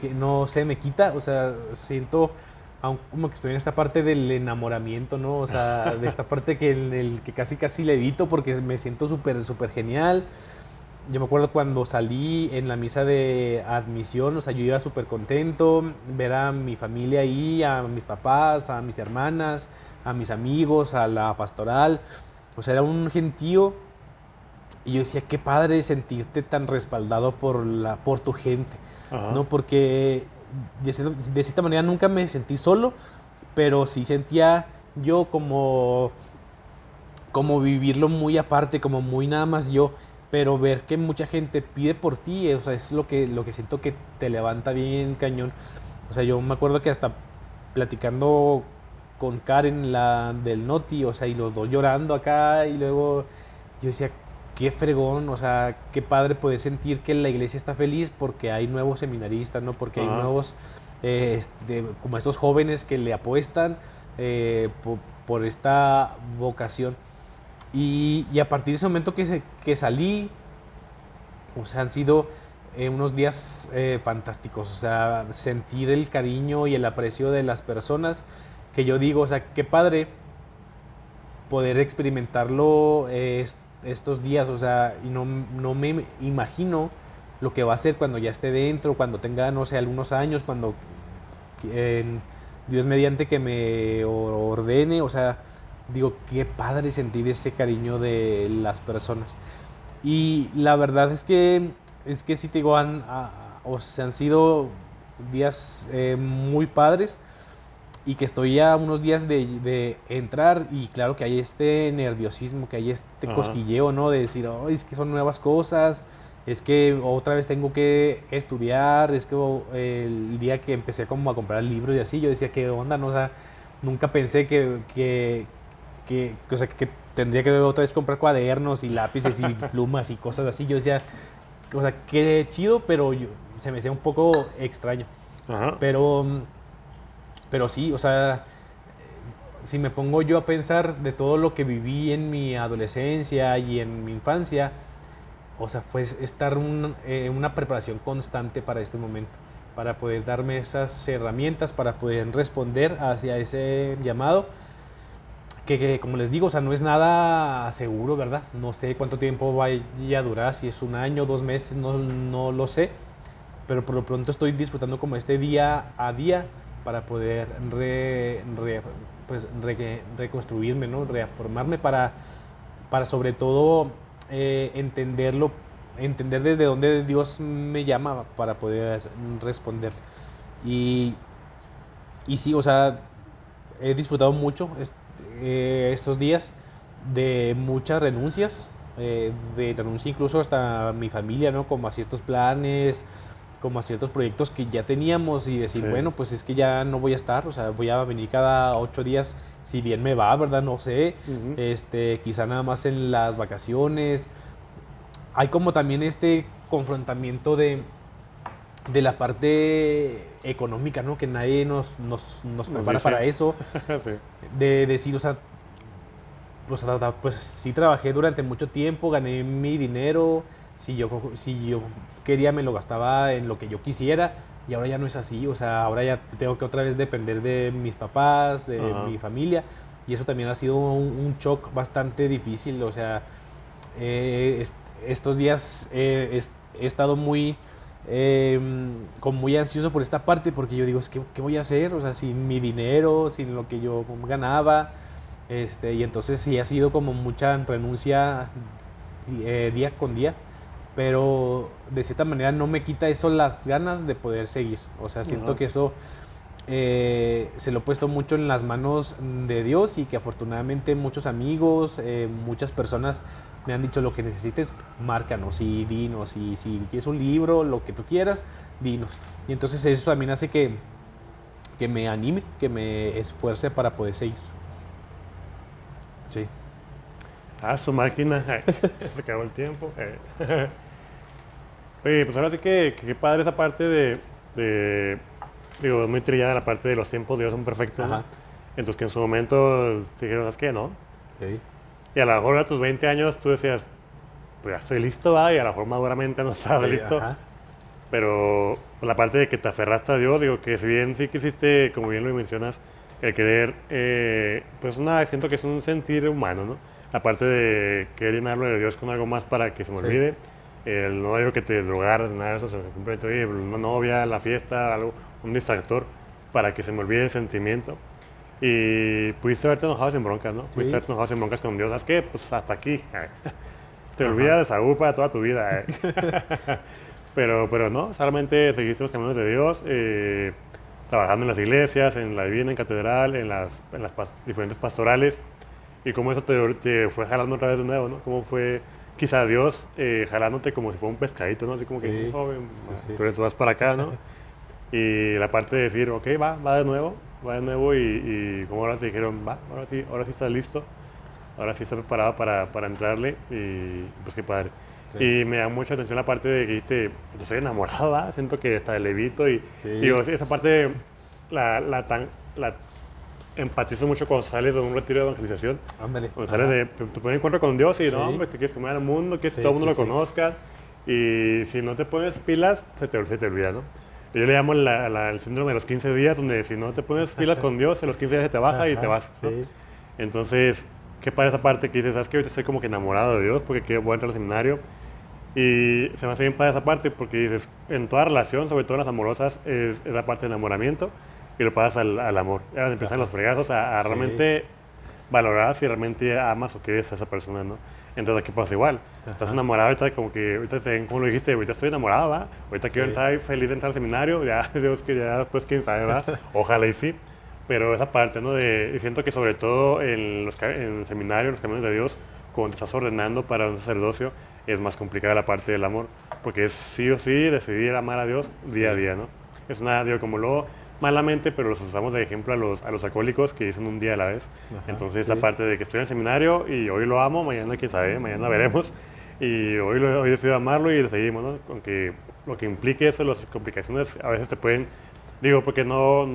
quita. O sea, siento aún como que estoy en esta parte del enamoramiento, ¿no? O sea, de esta parte que casi levito porque me siento súper genial. yo me acuerdo cuando salí en la misa de admisión, o sea, yo iba súper contento, ver a mi familia ahí, a mis papás, a mis hermanas, a mis amigos, a la pastoral, o sea, era un gentío y yo decía, qué padre sentirte tan respaldado por tu gente, Ajá. ¿no? Porque de cierta manera nunca me sentí solo, pero sí sentía yo como vivirlo muy aparte, como muy nada más yo, pero ver que mucha gente pide por ti, o sea, es lo que siento que te levanta bien cañón. O sea, yo me acuerdo que hasta platicando con Karen, la del Noti, o sea, y los dos llorando acá, y luego yo decía, qué fregón, o sea, qué padre poder sentir que la iglesia está feliz porque hay nuevos seminaristas, ¿no? Porque hay Ajá. nuevos, como estos jóvenes que le apuestan por esta vocación. Y a partir de ese momento que salí, o sea, han sido unos días fantásticos. O sea, sentir el cariño y el aprecio de las personas que yo digo, o sea, qué padre poder experimentarlo estos días. O sea, y no me imagino lo que va a ser cuando ya esté dentro, cuando tenga, no sé, algunos años, cuando en Dios mediante que me ordene, o sea, digo, qué padre sentir ese cariño de las personas. Y la verdad es que sí te digo, o sea, han sido días muy padres y que estoy a unos días de entrar y claro que hay este nerviosismo, que hay este Ajá. cosquilleo, ¿no? De decir, oh, es que son nuevas cosas, es que otra vez tengo que estudiar, es que el día que empecé como a comprar libros y así, yo decía, ¿qué onda? No, o sea, nunca pensé o sea, que tendría que otra vez comprar cuadernos y lápices y plumas y cosas así. Yo decía, o sea, qué chido, pero se me hacía un poco extraño. Ajá. Pero, pero sí, o sea, si me pongo yo a pensar de todo lo que viví en mi adolescencia y en mi infancia, o sea, fue estar una preparación constante para este momento, para poder darme esas herramientas, para poder responder hacia ese llamado, que como les digo, o sea, no es nada seguro, ¿verdad? No sé cuánto tiempo vaya a durar, si es un año, 2 meses, no lo sé, pero por lo pronto estoy disfrutando como este día a día para poder reconstruirme, ¿no? Reformarme para sobre todo entender desde dónde Dios me llama para poder responder. Y, y sí, o sea, he disfrutado mucho estos días de muchas renuncias, de renuncia incluso hasta mi familia, ¿no? Como a ciertos planes, como a ciertos proyectos que ya teníamos y decir, Sí. bueno, pues es que ya no voy a estar, o sea, voy a venir cada 8 días, si bien me va, ¿verdad? No sé, Ujú. quizá nada más en las vacaciones. Hay como también este confrontamiento de la parte económica, ¿no? Que nadie nos Nos prepara para dice. eso, Sí. de decir, o sea, pues sí trabajé durante mucho tiempo, gané mi dinero, si yo quería me lo gastaba en lo que yo quisiera y ahora ya no es así, o sea, ahora ya tengo que otra vez depender de mis papás, de Ajá. mi familia y eso también ha sido un shock bastante difícil, o sea, estos días he estado como muy ansioso por esta parte porque yo digo, es que, ¿qué voy a hacer? O sea, sin mi dinero, sin lo que yo ganaba. Y entonces sí ha sido como mucha renuncia día con día, pero de cierta manera no me quita eso las ganas de poder seguir. O sea, siento Ajá. que eso se lo he puesto mucho en las manos de Dios y que afortunadamente muchos amigos, muchas personas me han dicho lo que necesites, márcanos y dinos. Y si quieres un libro, lo que tú quieras, dinos. Y entonces eso también hace que me anime, que me esfuerce para poder seguir. Sí. Ah, su máquina. Se acabó el tiempo. Oye, pues ahora sí que qué padre esa parte digo, es muy trillada la parte de los tiempos de Dios son perfectos, ¿no? Ajá. Entonces que en su momento te dijeron, ¿sabes qué? No. Sí. Y a lo mejor a tus 20 años tú decías, pues ya estoy listo, va, y a lo mejor maduramente no estabas Sí, listo. ajá. Pero pues, la parte de que te aferraste a Dios, digo que si bien sí quisiste, como bien lo mencionas, el querer, pues nada, siento que es un sentir humano, ¿no? La parte de querer llenarlo de Dios con algo más para que se me Sí. olvide. No digo que te drogaras, nada de eso, simplemente, oye, una novia, la fiesta, algo, un distractor para que se me olvide el sentimiento. Y pudiste haberte enojado sin broncas, ¿no? Pudiste Sí. haberte enojado sin broncas con Dios. ¿Sabes qué? Pues hasta aquí. Te Ajá. olvidas de Saúl para toda tu vida. Pero no, solamente seguiste los caminos de Dios, trabajando en las iglesias, en la divina, en catedral, en las diferentes pastorales. Y cómo eso te fue jalando otra vez de nuevo, ¿no? Cómo fue quizá Dios jalándote como si fuera un pescadito, ¿no? Así como que, Sí. joven, Sí, sí. tú vas para acá, ¿no? Y la parte de decir, ok, va de nuevo y como ahora te dijeron, va, ahora sí estás listo, ahora sí estás preparado para entrarle y pues qué padre. Sí. Y me da mucha atención la parte de que dijiste, yo estoy enamorado, ¿va? Siento que hasta levito y Sí. digo, esa parte la empatizo mucho cuando sales de un retiro de evangelización, Ándale. cuando sales Ajá. de tu primer encuentro con Dios y Sí. no, hombre, te quieres comer al mundo, quieres que Sí, todo el mundo sí, lo sí. conozca y si no te pones pilas, se te olvida, ¿no? Yo le llamo el síndrome de los 15 días, donde si no te pones pilas con Dios, en los 15 días se te baja y te Ajá, vas, ¿no? sí. Entonces, qué padre esa parte que dices, ¿sabes qué? Ahorita estoy como que enamorado de Dios porque quiero voy a entrar al seminario y se me hace bien padre esa parte porque dices, en toda relación, sobre todo en las amorosas, es la parte del enamoramiento y lo pasas al amor. Ya empiezan los fregazos a Sí. realmente valorar si realmente amas o quieres a esa persona, ¿no? Entonces aquí pasa igual. Estás Ajá. enamorado ahorita, como que, ahorita, como lo dijiste, ahorita estoy enamorado, ¿va? Ahorita quiero Sí. entrar feliz de entrar al seminario, ya, Dios que ya después quién sabe, ¿va? Ojalá y sí. Pero esa parte, ¿no? Y siento que sobre todo en el seminario, en los caminos de Dios, cuando te estás ordenando para un sacerdocio, es más complicada la parte del amor, porque es sí o sí decidir amar a Dios día a Sí. día, ¿no? Es una, digo, como luego malamente, pero los usamos de ejemplo a los alcohólicos que dicen un día a la vez. Ajá, Entonces, sí. esa parte de que estoy en el seminario y hoy lo amo, mañana quién sabe, mañana veremos. Y hoy decido amarlo y le seguimos, ¿no? Aunque lo que implique eso, las complicaciones a veces te pueden, digo, porque no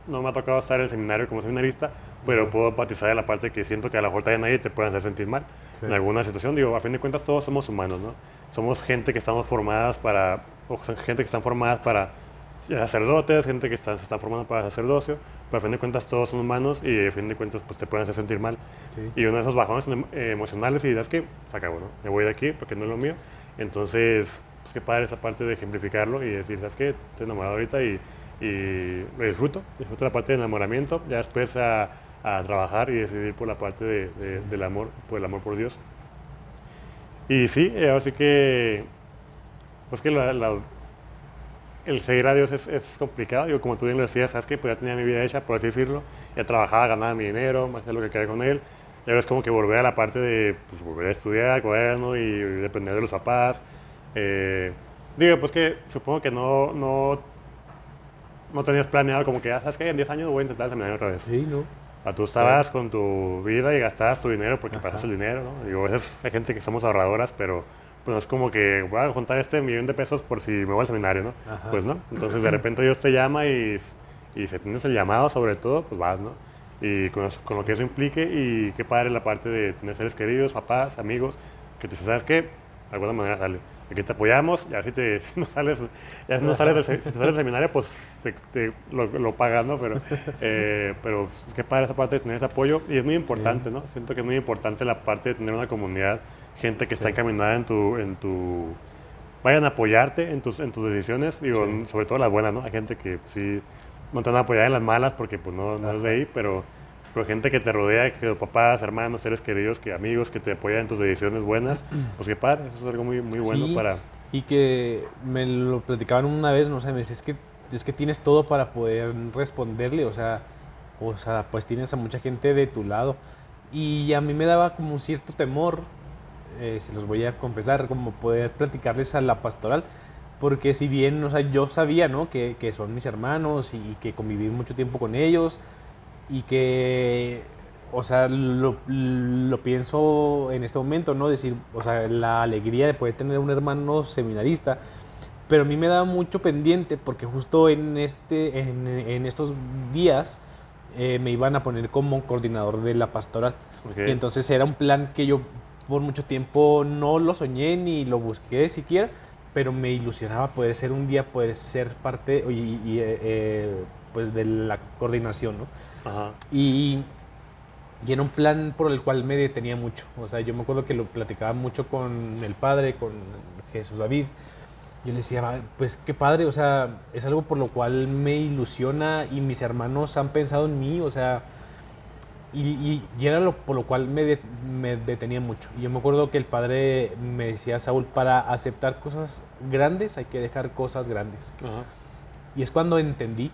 me ha tocado estar en el seminario como seminarista, pero puedo empatizar en la parte que siento que a la mejor también nadie te puede hacer sentir mal Sí. en alguna situación. Digo, a fin de cuentas todos somos humanos, ¿no? Somos gente que estamos formadas o gente que están formadas para sacerdotes, gente que se están formando para sacerdocio, pero a fin de cuentas todos son humanos y a fin de cuentas pues te pueden hacer sentir mal. Sí. Y uno de esos bajones emocionales y dirás que se acabó, ¿no? Me voy de aquí porque no es lo mío. Entonces, pues qué padre esa parte de ejemplificarlo y decir, ¿sabes qué? Estoy enamorado ahorita y lo disfruto la parte del enamoramiento, ya después a trabajar y decidir por la parte del amor, por el amor por Dios. Y sí, ahora sí que, pues que el seguir a Dios es complicado. Yo, como tú bien lo decías, sabes que pues ya tenía mi vida hecha, por así decirlo. Ya trabajaba, ganaba mi dinero, hacía lo que quería con él. Y ahora es como que volver a la parte de pues, volver a estudiar, cuaderno y depender de los papás. Eh, digo, pues que supongo que no tenías planeado como que, sabes que en 10 años voy a intentar el seminario otra vez. Sí, ¿no? Tú estabas con tu vida y gastabas tu dinero porque Ajá. pasas el dinero, ¿no? Digo, a veces hay gente que somos ahorradoras, pero pues no es como que voy a juntar este millón de pesos por si me voy al seminario, ¿no? Ajá. Pues no. Entonces de repente Dios te llama y si tienes el llamado sobre todo, pues vas, ¿no? Y con lo que eso implique y qué padre la parte de tener seres queridos, papás, amigos, que te dicen, ¿sabes qué? De alguna manera sale. Aquí te apoyamos, ya si no sales, si te sales del seminario, pues lo pagas, ¿no? Pero qué padre esa parte de tener ese apoyo y es muy importante, ¿no? Siento que es muy importante la parte de tener una comunidad, gente que está encaminada vayan a apoyarte en tus decisiones, digo, Sí. sobre todo las buenas, ¿no? Hay gente que sí no te van a apoyar en las malas porque pues no es de ahí, pero gente que te rodea, que papás, hermanos, seres queridos, que amigos que te apoyan en tus decisiones buenas, pues qué padre, eso es algo muy, muy bueno Sí, para... y que me lo platicaban una vez, no sé, me decía, es que tienes todo para poder responderle, o sea, pues tienes a mucha gente de tu lado. Y a mí me daba como un cierto temor, se los voy a confesar, como poder platicarles a la pastoral, porque si bien, o sea, yo sabía, ¿no? Que son mis hermanos y que conviví mucho tiempo con ellos y que, o sea, lo pienso en este momento, ¿no? Decir, o sea, la alegría de poder tener un hermano seminarista, pero a mí me da mucho pendiente porque justo en estos días me iban a poner como coordinador de la pastoral. Okay. Y entonces era un plan que yo por mucho tiempo no lo soñé ni lo busqué siquiera, pero me ilusionaba poder ser un día, poder ser parte pues de la coordinación, ¿no? Ajá. Y Y era un plan por el cual me detenía mucho. O sea, yo me acuerdo que lo platicaba mucho con el padre, con Jesús David. Yo le decía, pues qué padre, o sea, es algo por lo cual me ilusiona y mis hermanos han pensado en mí, o sea, y era por lo cual me detenía mucho. Y yo me acuerdo que el padre me decía, Saúl, para aceptar cosas grandes hay que dejar cosas grandes. Ajá. Y es cuando entendí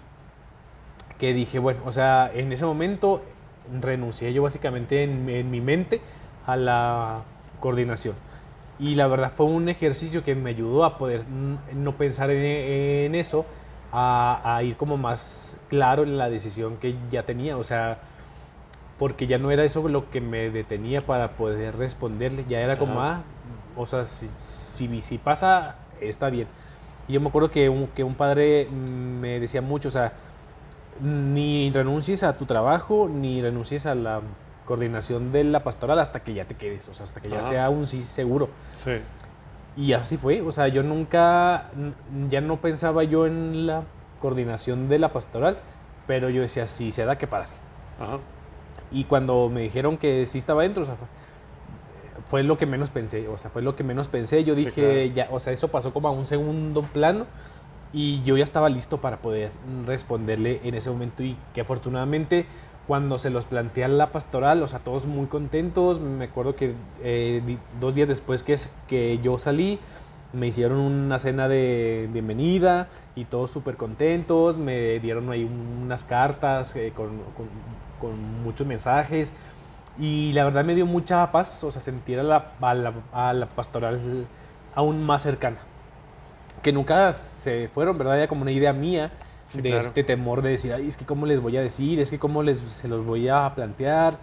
que dije, bueno, o sea, en ese momento renuncié yo básicamente en mi mente a la coordinación. Y la verdad fue un ejercicio que me ayudó a poder no pensar en eso, a ir como más claro en la decisión que ya tenía. O sea, porque ya no era eso lo que me detenía para poder responderle. Ya era como, Ajá. o sea, si pasa, está bien. Y yo me acuerdo que un padre me decía mucho, o sea, ni renuncies a tu trabajo, ni renuncies a la coordinación de la pastoral hasta que ya te quedes, o sea, hasta que ya Ajá. sea un sí seguro. Sí. Y así fue, o sea, yo nunca, ya no pensaba yo en la coordinación de la pastoral, pero yo decía, sí, se da, qué padre. Ajá. Y cuando me dijeron que sí estaba dentro, o sea, fue lo que menos pensé, o sea, fue lo que menos pensé. Yo Sí, dije, claro. ya, o sea, eso pasó como a un segundo plano y yo ya estaba listo para poder responderle en ese momento y que afortunadamente cuando se los planteé a la pastoral, o sea, todos muy contentos. Me acuerdo que 2 días después que yo salí, me hicieron una cena de bienvenida y todos súper contentos. Me dieron ahí unas cartas con muchos mensajes y la verdad me dio mucha paz, o sea, sentir a la pastoral aún más cercana. Que nunca se fueron, ¿verdad? Era como una idea mía Sí, de claro. este temor de decir, ay, es que cómo les voy a decir, es que cómo se los voy a plantear.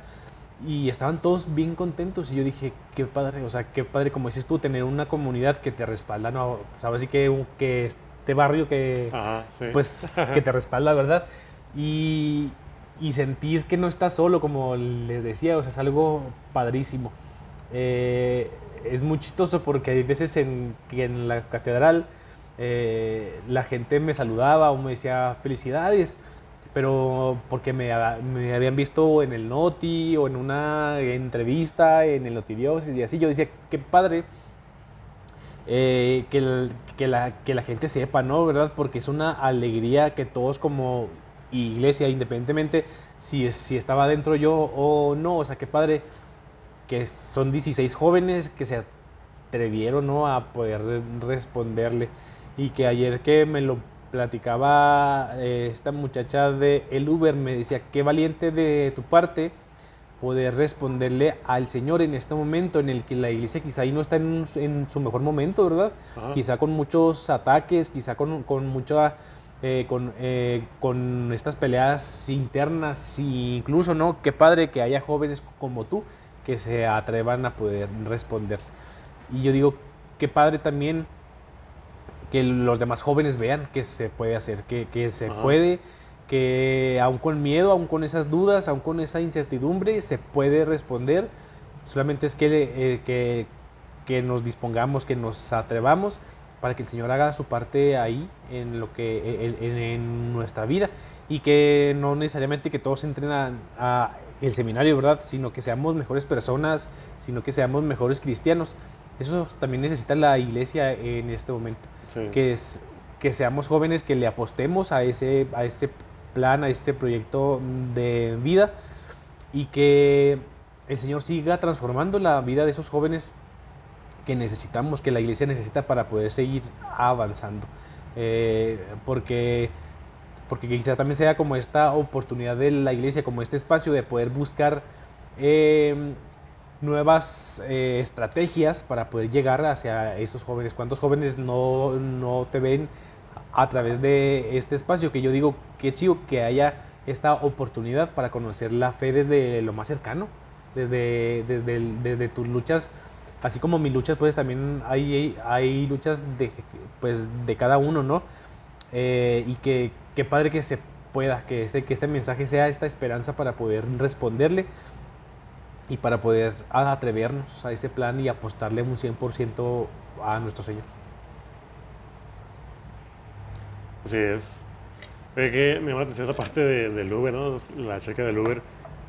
Y estaban todos bien contentos y yo dije, qué padre, o sea, qué padre, como dices tú, tener una comunidad que te respalda, ¿no? Sabes, así que este barrio que, Ajá, sí. pues, que te respalda, ¿verdad? Y, y sentir que no estás solo, como les decía, o sea, es algo padrísimo. Eh, es muy chistoso porque hay veces que en la catedral la gente me saludaba o me decía felicidades, pero porque me habían visto en el Noti o en una entrevista en el Notidiosis y así. Yo decía, qué padre que la gente sepa, ¿no? ¿Verdad? Porque es una alegría que todos como iglesia, independientemente si estaba dentro yo o no, o sea, qué padre que son 16 jóvenes que se atrevieron, ¿no?, a poder responderle. Y que ayer que me lo platicaba esta muchacha de el Uber, me decía, qué valiente de tu parte poder responderle al Señor en este momento en el que la iglesia quizá ahí no está en su mejor momento, ¿verdad? Ajá. Quizá con muchos ataques, quizá con mucha... con estas peleas internas, y incluso, ¿no? Qué padre que haya jóvenes como tú que se atrevan a poder responder. Y yo digo, qué padre también que los demás jóvenes vean que se puede hacer, que se Ajá. puede, que aún con miedo, aún con esas dudas, aún con esa incertidumbre, se puede responder. Solamente es que nos dispongamos, que nos atrevamos para que el Señor haga su parte ahí en nuestra vida, y que no necesariamente que todos entren a el seminario, ¿verdad? Sino que seamos mejores personas, sino que seamos mejores cristianos. Eso también necesita la iglesia en este momento, Sí. que seamos jóvenes, que le apostemos a ese plan, a ese proyecto de vida, y que el Señor siga transformando la vida de esos jóvenes que necesitamos, que la iglesia necesita para poder seguir avanzando. Porque quizá también sea como esta oportunidad de la iglesia, como este espacio de poder buscar nuevas estrategias para poder llegar hacia esos jóvenes. ¿Cuántos jóvenes no te ven a través de este espacio? Que yo digo, qué chido que haya esta oportunidad para conocer la fe desde lo más cercano, desde tus luchas, así como mis luchas, pues también hay luchas pues, de cada uno, ¿no? Y qué padre que se pueda, que este mensaje sea esta esperanza para poder responderle y para poder atrevernos a ese plan y apostarle un 100% a nuestro Señor. Así es. Oye, que me llama la atención esa parte del Uber, ¿no? La chica del Uber.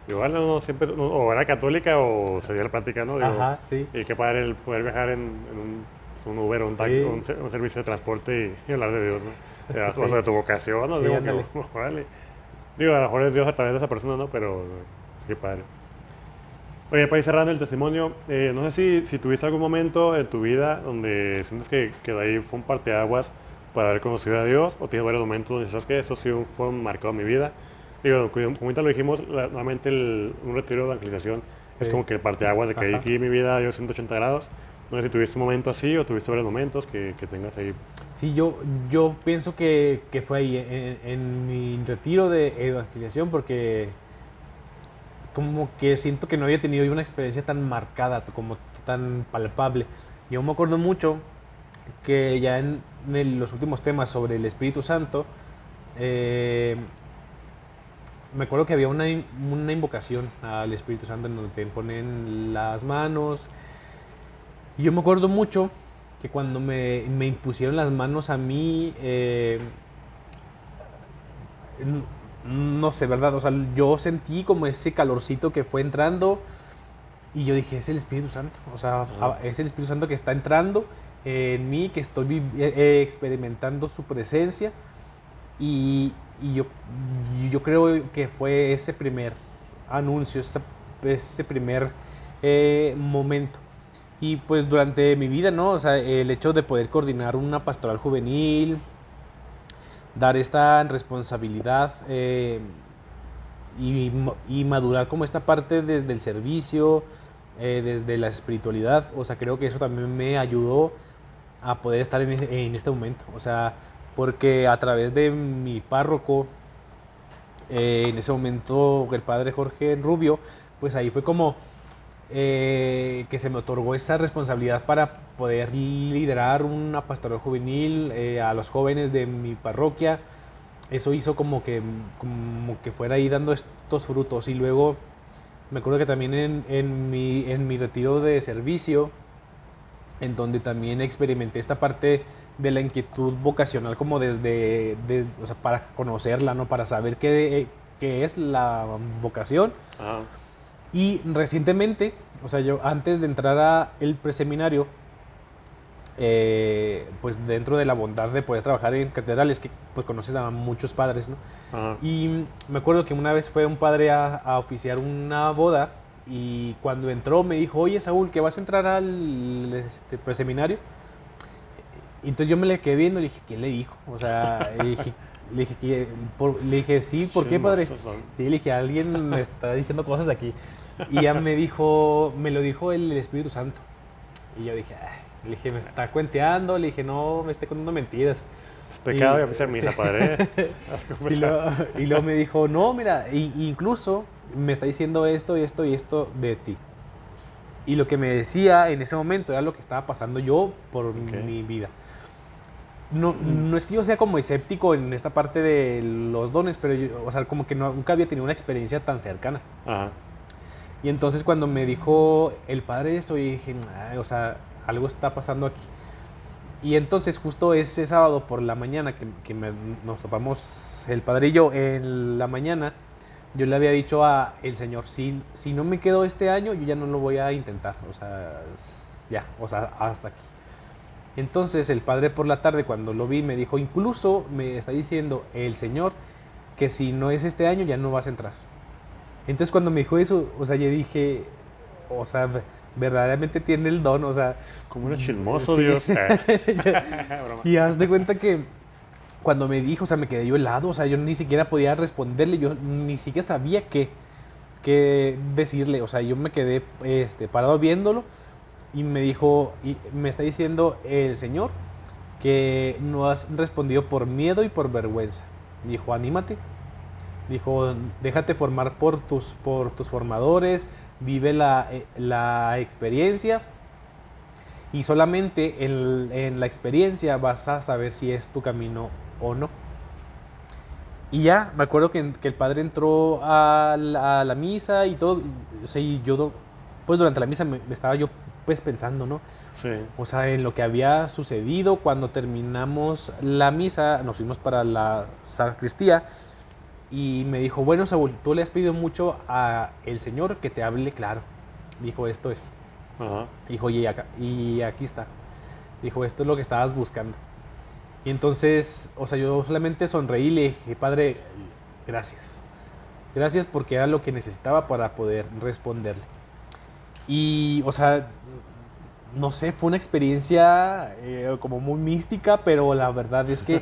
igual uno siempre, o era católica o se dio la práctica, ¿no? Digo, Ajá, sí. y qué padre el poder viajar en un Uber o un, taxi, Sí. un servicio de transporte y hablar de Dios, ¿no? Sí. O sea, de tu vocación, ¿no? Sí, Digo, ándale. órale. Digo, a lo mejor es Dios a través de esa persona, ¿no? Pero qué padre. Oye, para ir cerrando el testimonio, no sé si tuviste algún momento en tu vida donde sientes que de ahí fue un parteaguas para haber conocido a Dios, o tienes varios momentos donde sabes que eso sí fue marcado en mi vida. Digo, como ahorita lo dijimos, normalmente un retiro de evangelización es Sí. como que el parteaguas de que Ajá. aquí mi vida dio 180 grados. No sé si tuviste un momento así o tuviste varios momentos que tengas ahí. Sí, yo pienso que fue ahí, en mi retiro de evangelización, porque como que siento que no había tenido yo una experiencia tan marcada, como tan palpable. Yo me acuerdo mucho que ya en los últimos temas sobre el Espíritu Santo, eh, me acuerdo que había una invocación al Espíritu Santo en donde te ponen las manos. Y yo me acuerdo mucho que cuando me impusieron las manos a mí, no sé, ¿verdad? O sea, yo sentí como ese calorcito que fue entrando y yo dije, es el Espíritu Santo. O sea, es el Espíritu Santo que está entrando en mí, que estoy experimentando su presencia. Y yo creo que fue ese primer anuncio, ese primer momento. Y pues durante mi vida, ¿no? O sea, el hecho de poder coordinar una pastoral juvenil, dar esta responsabilidad, y madurar como esta parte desde el servicio, desde la espiritualidad. O sea, creo que eso también me ayudó a poder estar en este momento. O sea, porque a través de mi párroco, en ese momento el padre Jorge Rubio, pues ahí fue como que se me otorgó esa responsabilidad para poder liderar una pastoral juvenil a los jóvenes de mi parroquia. Eso hizo como que fuera ahí dando estos frutos. Y luego me acuerdo que también en mi retiro de servicio, en donde también experimenté esta parte de la inquietud vocacional, como o sea, para conocerla, ¿no? Para saber qué es la vocación. Ajá. Y recientemente, o sea, yo antes de entrar a el preseminario, pues dentro de la bondad de poder trabajar en catedrales, que pues conoces a muchos padres, ¿no? Ajá. Y me acuerdo que una vez fue un padre a oficiar una boda, y cuando entró me dijo, oye Saúl, ¿que vas a entrar al preseminario? Y entonces yo me le quedé viendo y le dije, ¿quién le dijo? O sea, le dije, sí, ¿por qué, padre? Chismosos son. Sí, le dije, alguien me está diciendo cosas de aquí. Y ya me lo dijo el Espíritu Santo. Y yo dije, ay, le dije, me está cuenteando, le dije, no, me está contando mentiras. Es pecado y Y- oficiar misa, sí. padre. Has Y confesado. luego me dijo, no, mira, incluso me está diciendo esto y esto y esto de ti. Y lo que me decía en ese momento era lo que estaba pasando yo por mi vida. No es que yo sea como escéptico en esta parte de los dones, pero o sea, como que nunca había tenido una experiencia tan cercana. Ajá. Y entonces cuando me dijo el padre eso, y dije, "Ay, o sea, algo está pasando aquí". Y entonces justo ese sábado por la mañana nos topamos el padre y yo en la mañana, yo le había dicho a el Señor, si no me quedo este año, yo ya no lo voy a intentar. O sea, ya, o sea, hasta aquí. Entonces el padre por la tarde cuando lo vi me dijo, incluso me está diciendo el Señor que si no es este año ya no vas a entrar. Entonces cuando me dijo eso, o sea, yo dije, o sea, verdaderamente tiene el don, o sea, Como un chismoso, sí. Dios. Broma. Y haz de cuenta que cuando me dijo, o sea, me quedé yo helado, o sea, yo ni siquiera podía responderle, yo ni siquiera sabía qué decirle, o sea, yo me quedé parado viéndolo. Y me dijo, y me está diciendo el Señor que no has respondido por miedo y por vergüenza. Dijo, anímate. Dijo, déjate formar por tus formadores, vive la experiencia, y solamente en la experiencia vas a saber si es tu camino o no. Y ya, me acuerdo que el padre entró a la misa y todo. O sea, y yo, pues durante la misa me estaba yo pues pensando, ¿no? Sí. O sea, en lo que había sucedido cuando terminamos la misa, nos fuimos para la sacristía, y me dijo, bueno, Saúl, tú le has pedido mucho a el Señor que te hable claro. Dijo, esto es. Ajá. Dijo, y aquí está. Dijo, esto es lo que estabas buscando. Y entonces, o sea, yo solamente sonreí y le dije, Padre, gracias. Gracias porque era lo que necesitaba para poder responderle. Y, o sea, no sé, fue una experiencia como muy mística, pero la verdad es que,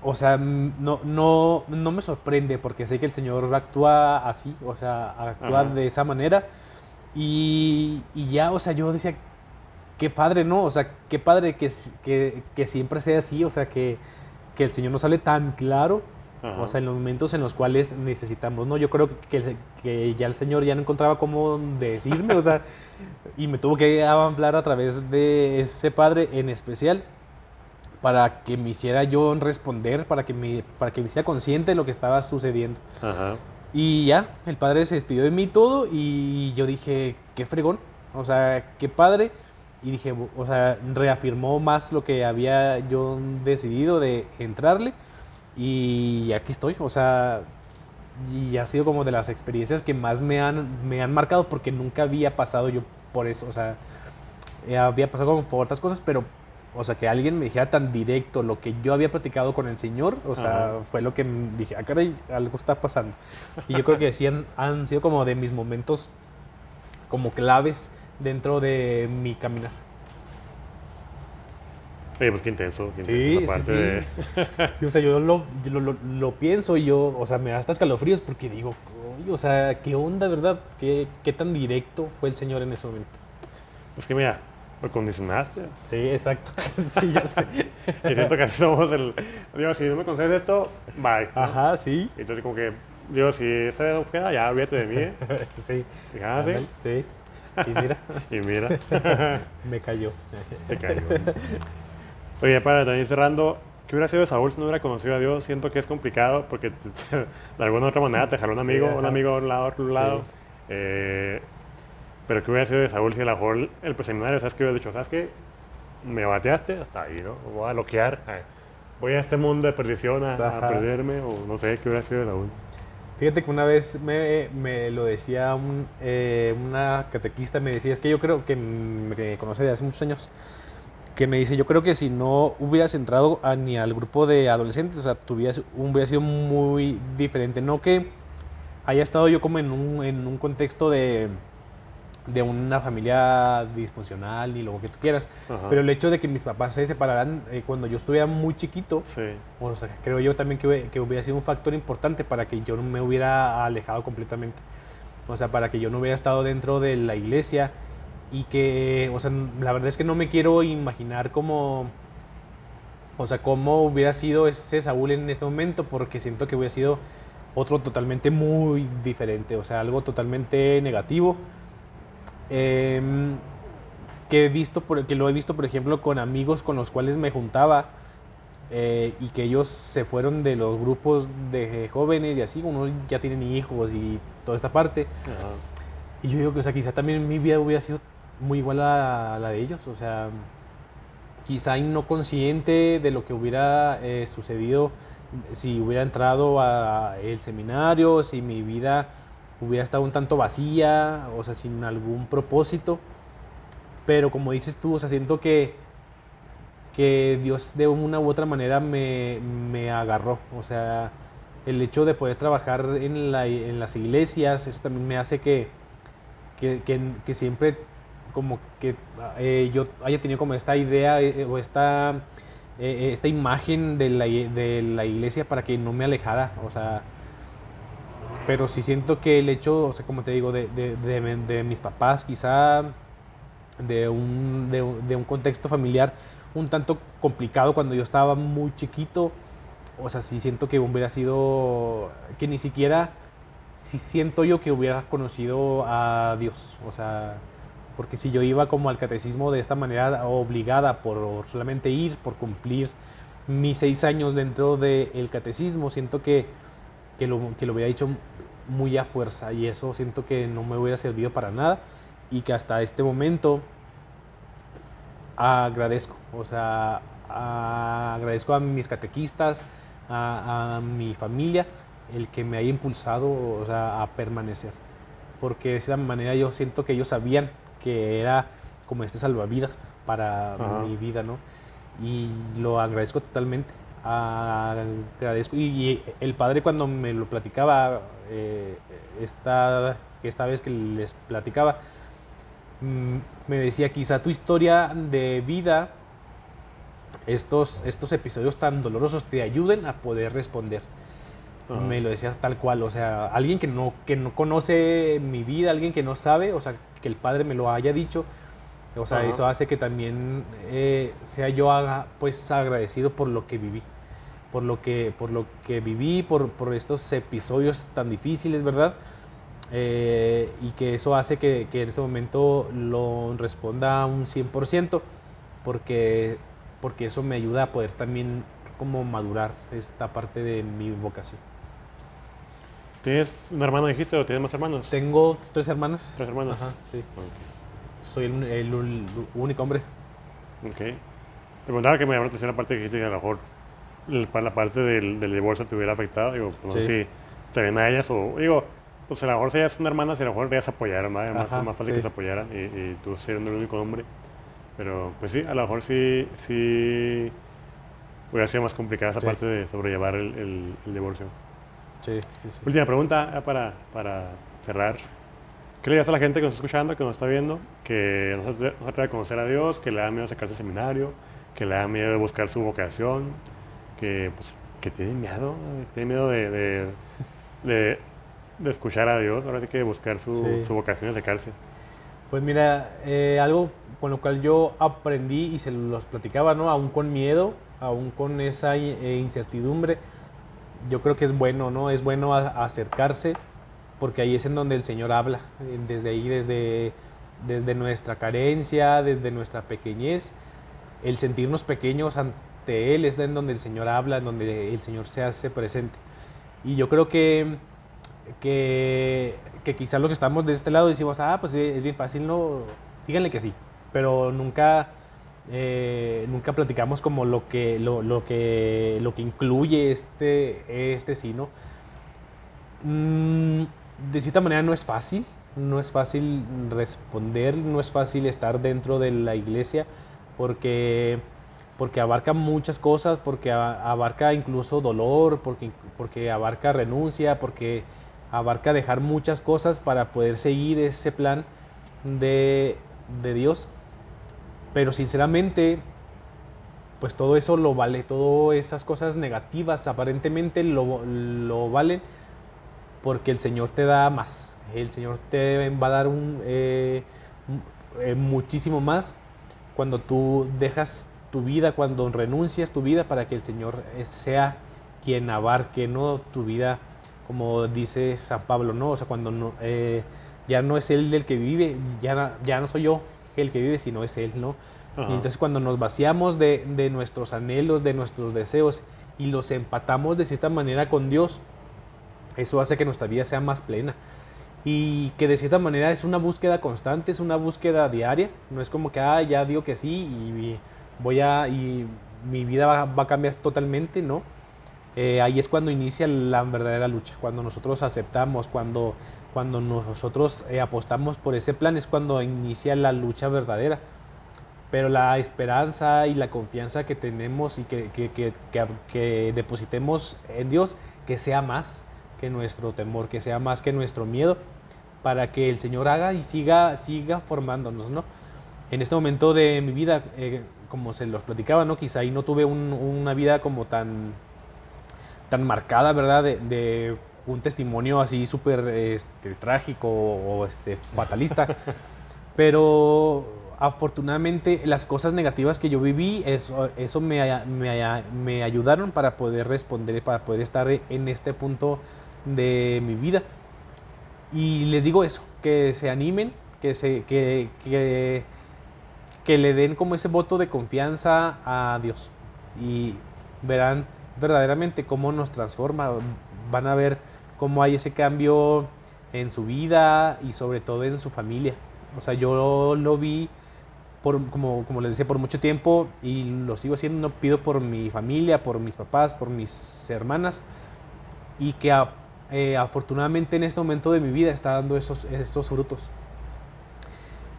o sea, no me sorprende porque sé que el Señor actúa así, o sea, actúa Ajá. de esa manera. Y ya, o sea, yo decía, qué padre, ¿no? O sea, qué padre que siempre sea así, o sea, que el Señor nos sale tan claro, Ajá. o sea, en los momentos en los cuales necesitamos, ¿no? Yo creo que ya el Señor ya no encontraba cómo decirme, o sea, y me tuvo que hablar a través de ese Padre en especial para que me hiciera yo responder, para que me hiciera consciente de lo que estaba sucediendo. Ajá. Y ya, el padre se despidió de mí y todo, y yo dije, qué fregón, o sea, qué padre. Y dije, o sea, reafirmó más lo que había yo decidido de entrarle. Y aquí estoy, o sea, y ha sido como de las experiencias que más me han marcado porque nunca había pasado yo por eso, o sea, había pasado como por otras cosas, pero, o sea, que alguien me dijera tan directo lo que yo había platicado con el Señor, o sea, Ajá. fue lo que dije, ah, caray, algo está pasando. Y yo creo que sí han sido como de mis momentos como claves dentro de mi caminar. Oye, pues qué intenso Sí, esa sí, parte sí. de... Sí, o sea, lo pienso y yo, o sea, me da hasta escalofríos porque digo, "Uy, o sea, ¿qué onda, verdad? ¿Qué tan directo fue el Señor en ese momento?" Es que mira, lo condicionaste. Sí, exacto. Sí, ya sé. Y siento que así somos el... Digo, si no me concedes esto, bye. ¿no? Ajá, sí. Y entonces como que, digo, si esa no fuera, ya olvídate de mí, ¿eh? Sí. Y, ah, Ándale, sí. Y mira, sí. Y mira, me cayó. te cayó. Oye, para también cerrando, ¿qué hubiera sido de Saúl si no hubiera conocido a Dios? Siento que es complicado porque de alguna u otra manera te jaló Sí, un ajá. amigo a un lado, a otro lado. Sí. Eh, pero ¿qué hubiera sido de Saúl si a lo mejor el preseminario, ¿sabes qué hubiera dicho? ¿Sabes qué? Me bateaste, hasta ahí, ¿no? Voy a bloquear, voy a este mundo de perdición a Ajá. perderme, o no sé, ¿qué hubiera sido de Saúl? Fíjate que una vez me lo decía una catequista, me decía, es que yo creo que me conoce de hace muchos años, que me dice, yo creo que si no hubieras entrado ni al grupo de adolescentes, o sea, tu vida hubiera sido muy diferente. No que haya estado yo como en un contexto de una familia disfuncional ni lo que tú quieras, Ajá. pero el hecho de que mis papás se separaran cuando yo estuviera muy chiquito, Sí. o sea, creo yo también que hubiera sido un factor importante para que yo no me hubiera alejado completamente. O sea, para que yo no hubiera estado dentro de la iglesia y que, o sea, la verdad es que no me quiero imaginar cómo, o sea, cómo hubiera sido ese Saúl en este momento, porque siento que hubiera sido otro totalmente muy diferente, o sea, algo totalmente negativo. Em, que lo he visto, por ejemplo, con amigos con los cuales me juntaba y que ellos se fueron de los grupos de jóvenes y así, unos ya tienen hijos y toda esta parte. Ajá. Y yo digo que, o sea, quizá también mi vida hubiera sido muy igual a la de ellos, o sea, quizá no consciente de lo que hubiera sucedido si hubiera entrado a el seminario, si mi vida hubiera estado un tanto vacía, o sea, sin algún propósito. Pero como dices tú, o sea, siento que Dios de una u otra manera me agarró. O sea, el hecho de poder trabajar en las iglesias, eso también me hace que siempre como que yo haya tenido como esta idea o esta imagen de la iglesia para que no me alejara. O sea, pero sí siento que el hecho, o sea, como te digo, de mis papás quizá de un contexto familiar un tanto complicado cuando yo estaba muy chiquito. O sea, sí siento que hubiera sido, que ni siquiera, sí siento yo que hubiera conocido a Dios. O sea, porque si yo iba como al catecismo de esta manera obligada por solamente ir, por cumplir mis 6 años dentro del catecismo, siento que lo hubiera hecho muy a fuerza y eso siento que no me hubiera servido para nada y que hasta este momento agradezco, o sea, agradezco a mis catequistas, a mi familia, el que me haya impulsado, o sea, a permanecer. Porque de esa manera yo siento que ellos sabían que era como este salvavidas para Ajá. mi vida, ¿no? Y lo agradezco totalmente. Agradezco. Y el padre cuando me lo platicaba, esta vez que les platicaba, me decía, quizá tu historia de vida, estos episodios tan dolorosos te ayuden a poder responder. Ajá. Me lo decía tal cual, o sea, alguien que no conoce mi vida, alguien que no sabe, o sea, que el padre me lo haya dicho, o sea, Ajá. eso hace que también sea yo pues agradecido por lo que viví, por lo que viví, por estos episodios tan difíciles, ¿verdad? Y que eso hace que en este momento lo responda un 100%, porque, porque eso me ayuda a poder también como madurar esta parte de mi vocación. ¿Tienes un hermano, dijiste, o tienes más hermanos? Tengo 3 hermanas. 3 hermanos. Ajá, sí. Ok. Soy el único hombre. Ok. Te preguntaba que me llamó la atención la parte que dijiste que a lo mejor para la parte del divorcio te hubiera afectado. Digo, pues no sé Sí. si te ven a ellas o. Digo, pues a lo mejor si ellas son hermanas, a lo mejor ellas se apoyaran, ¿no? Además Ajá, es más fácil sí. que se apoyaran y tú siendo el único hombre. Pero pues sí, a lo mejor sí hubiera sido más complicada esa Sí. parte de sobrellevar el divorcio. Sí, sí, sí. Última pregunta ya para cerrar. ¿Qué le dirías a la gente que nos está escuchando, que nos está viendo, que no se atreve a conocer a Dios, que le da miedo sacarse el seminario, que le da miedo de buscar su vocación, que tiene miedo, de escuchar a Dios, ahora sí que buscar Sí. su vocación y sacarse? Pues mira, algo con lo cual yo aprendí y se los platicaba, ¿no? Aún con miedo, aún con esa incertidumbre, yo creo que es bueno, ¿no? Es bueno acercarse, porque ahí es en donde el Señor habla, desde ahí, desde nuestra carencia, desde nuestra pequeñez, el sentirnos pequeños ante Él es en donde el Señor habla, en donde el Señor se hace presente. Y yo creo que quizás los que estamos de este lado decimos, pues es bien fácil, no, díganle que sí, pero nunca platicamos como lo que incluye este sí, ¿no? De cierta manera no es fácil responder, no es fácil estar dentro de la iglesia, porque abarca muchas cosas, porque abarca incluso dolor, porque abarca renuncia, porque abarca dejar muchas cosas para poder seguir ese plan de Dios. Pero sinceramente, pues todo eso lo vale, todas esas cosas negativas aparentemente lo valen, porque el Señor te da más, el Señor te va a dar muchísimo más cuando tú dejas tu vida, cuando renuncias tu vida para que el Señor sea quien abarque, ¿no? Tu vida, como dice San Pablo, ¿no? O sea, cuando ya no es Él el que vive, ya no soy yo el que vive, sino es Él, ¿no? Ajá. Y entonces cuando nos vaciamos de nuestros anhelos, de nuestros deseos y los empatamos de cierta manera con Dios, eso hace que nuestra vida sea más plena. Y que de cierta manera es una búsqueda constante, es una búsqueda diaria. No es como que, ya digo que sí y mi vida va a cambiar totalmente, ¿no? Ahí es cuando inicia la verdadera lucha, cuando nosotros aceptamos, cuando nosotros apostamos por ese plan, es cuando inicia la lucha verdadera. Pero la esperanza y la confianza que tenemos y que depositemos en Dios, que sea más que nuestro temor, que sea más que nuestro miedo, para que el Señor haga y siga formándonos, ¿no? En este momento de mi vida, como se los platicaba, ¿no? Quizá ahí no tuve una vida como tan marcada, ¿verdad? De un testimonio así súper trágico o fatalista. Pero afortunadamente las cosas negativas que yo viví, eso me ayudaron para poder responder, para poder estar en este punto de mi vida. Y les digo eso, que se animen, que le den como ese voto de confianza a Dios. Y verán verdaderamente cómo nos transforma. Van a ver cómo hay ese cambio en su vida y sobre todo en su familia. O sea, yo lo vi, como les decía, por mucho tiempo y lo sigo haciendo. No pido por mi familia, por mis papás, por mis hermanas, y que afortunadamente en este momento de mi vida está dando esos frutos.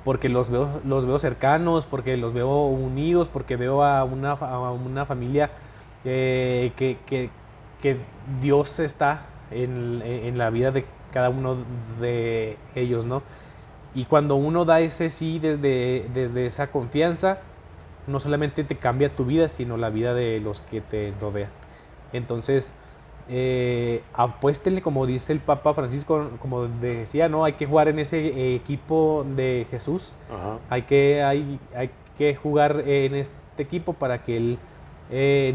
Porque los veo cercanos, porque los veo unidos, porque veo a una familia que Dios está en la vida de cada uno de ellos, ¿no? Y cuando uno da ese sí desde esa confianza, no solamente te cambia tu vida, sino la vida de los que te rodean. Entonces, apuéstenle, como dice el Papa Francisco, como decía, ¿no? Hay que jugar en ese equipo de Jesús. Ajá. Hay que jugar en este equipo para que Él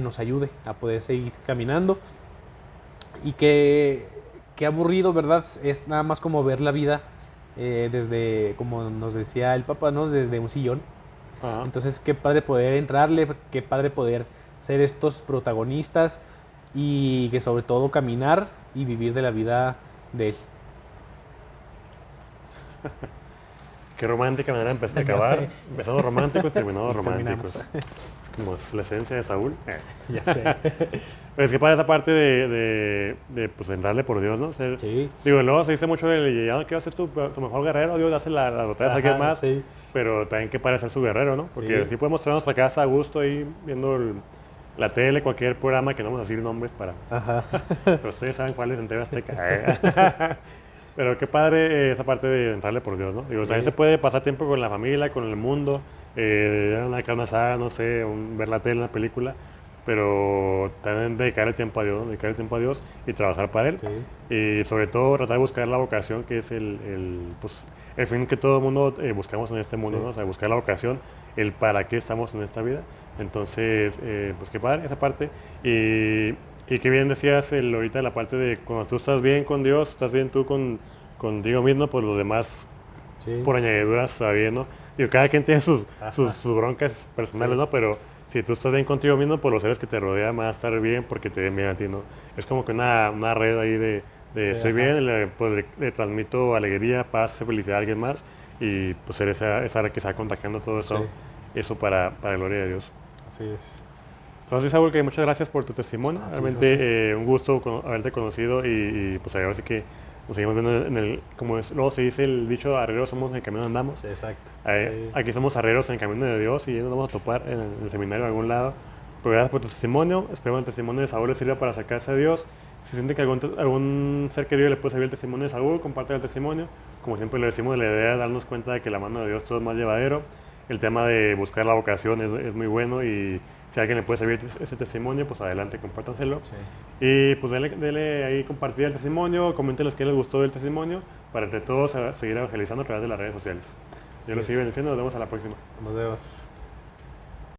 nos ayude a poder seguir caminando. Y que aburrido, ¿verdad? Es nada más como ver la vida desde, como nos decía el Papa, ¿no? Desde un sillón. Ajá. Entonces, qué padre poder entrarle, qué padre poder ser estos protagonistas y que sobre todo caminar y vivir de la vida de él. Qué romántica manera de empezar a Ya acabar. sé. Empezado romántico y terminado Y romántico. terminamos. Como es la esencia de Saúl. Ya sé. Pero es que para esa parte de pues, entrarle por Dios, ¿no? Sí. Digo, luego se dice mucho de, ya no quiero ser tu mejor guerrero, Dios, hace la batalla a alguien Ajá, más. sí. Pero también que para ser su guerrero, ¿no? Porque Sí. sí podemos estar en nuestra casa a gusto ahí viendo la tele, cualquier programa que no vamos a decir nombres para... Ajá. Pero ustedes saben cuál es en TV Azteca. Pero qué padre esa parte de entrarle por Dios, ¿no? Digo, Sí. también se puede pasar tiempo con la familia, con el mundo, una carne asada, no sé, ver la tele, una película, pero también dedicarle tiempo a Dios, ¿no? Dedicarle tiempo a Dios y trabajar para Él. Sí. Y sobre todo tratar de buscar la vocación, que es pues, el fin que todo el mundo buscamos en este mundo, Sí. ¿no? O sea, buscar la vocación, el para qué estamos en esta vida. Entonces, pues qué padre esa parte. Y qué bien decías ahorita la parte de cuando tú estás bien con Dios, estás bien tú contigo mismo, pues los demás Sí. por añadidura está bien, ¿no? Digo, cada quien tiene sus broncas personales, Sí. ¿no? Pero si tú estás bien contigo mismo, pues los seres que te rodean van a estar bien porque te ven bien a ti, ¿no? Es como que una red ahí de Sí, estoy ajá. bien, pues le transmito alegría, paz, felicidad a alguien más y pues ser esa red que está contagiando todo eso, Sí. eso para gloria de Dios. Así es. Entonces, Saúl, que muchas gracias por tu testimonio. A ti, Realmente un gusto haberte conocido pues ahora sí que nos seguimos viendo luego se dice el dicho, arrieros somos en el camino andamos. Exacto. Sí. Aquí somos arrieros en el camino de Dios y nos vamos a topar en el seminario en algún lado. Pero gracias por tu testimonio. Espero que el testimonio de Saúl le sirva para acercarse a Dios. Si siente que algún ser querido le puede servir el testimonio de Saúl, comparte el testimonio. Como siempre le decimos, la idea es darnos cuenta de que la mano de Dios todo es más llevadero. El tema de buscar la vocación es muy bueno y si a alguien le puede servir ese testimonio, pues adelante, compártanselo. Sí. Y pues dele ahí compartir el testimonio, coméntenles qué les gustó del testimonio, para entre todos seguir evangelizando a través de las redes sociales. Dios los sigue bendiciendo, nos vemos a la próxima. Nos vemos.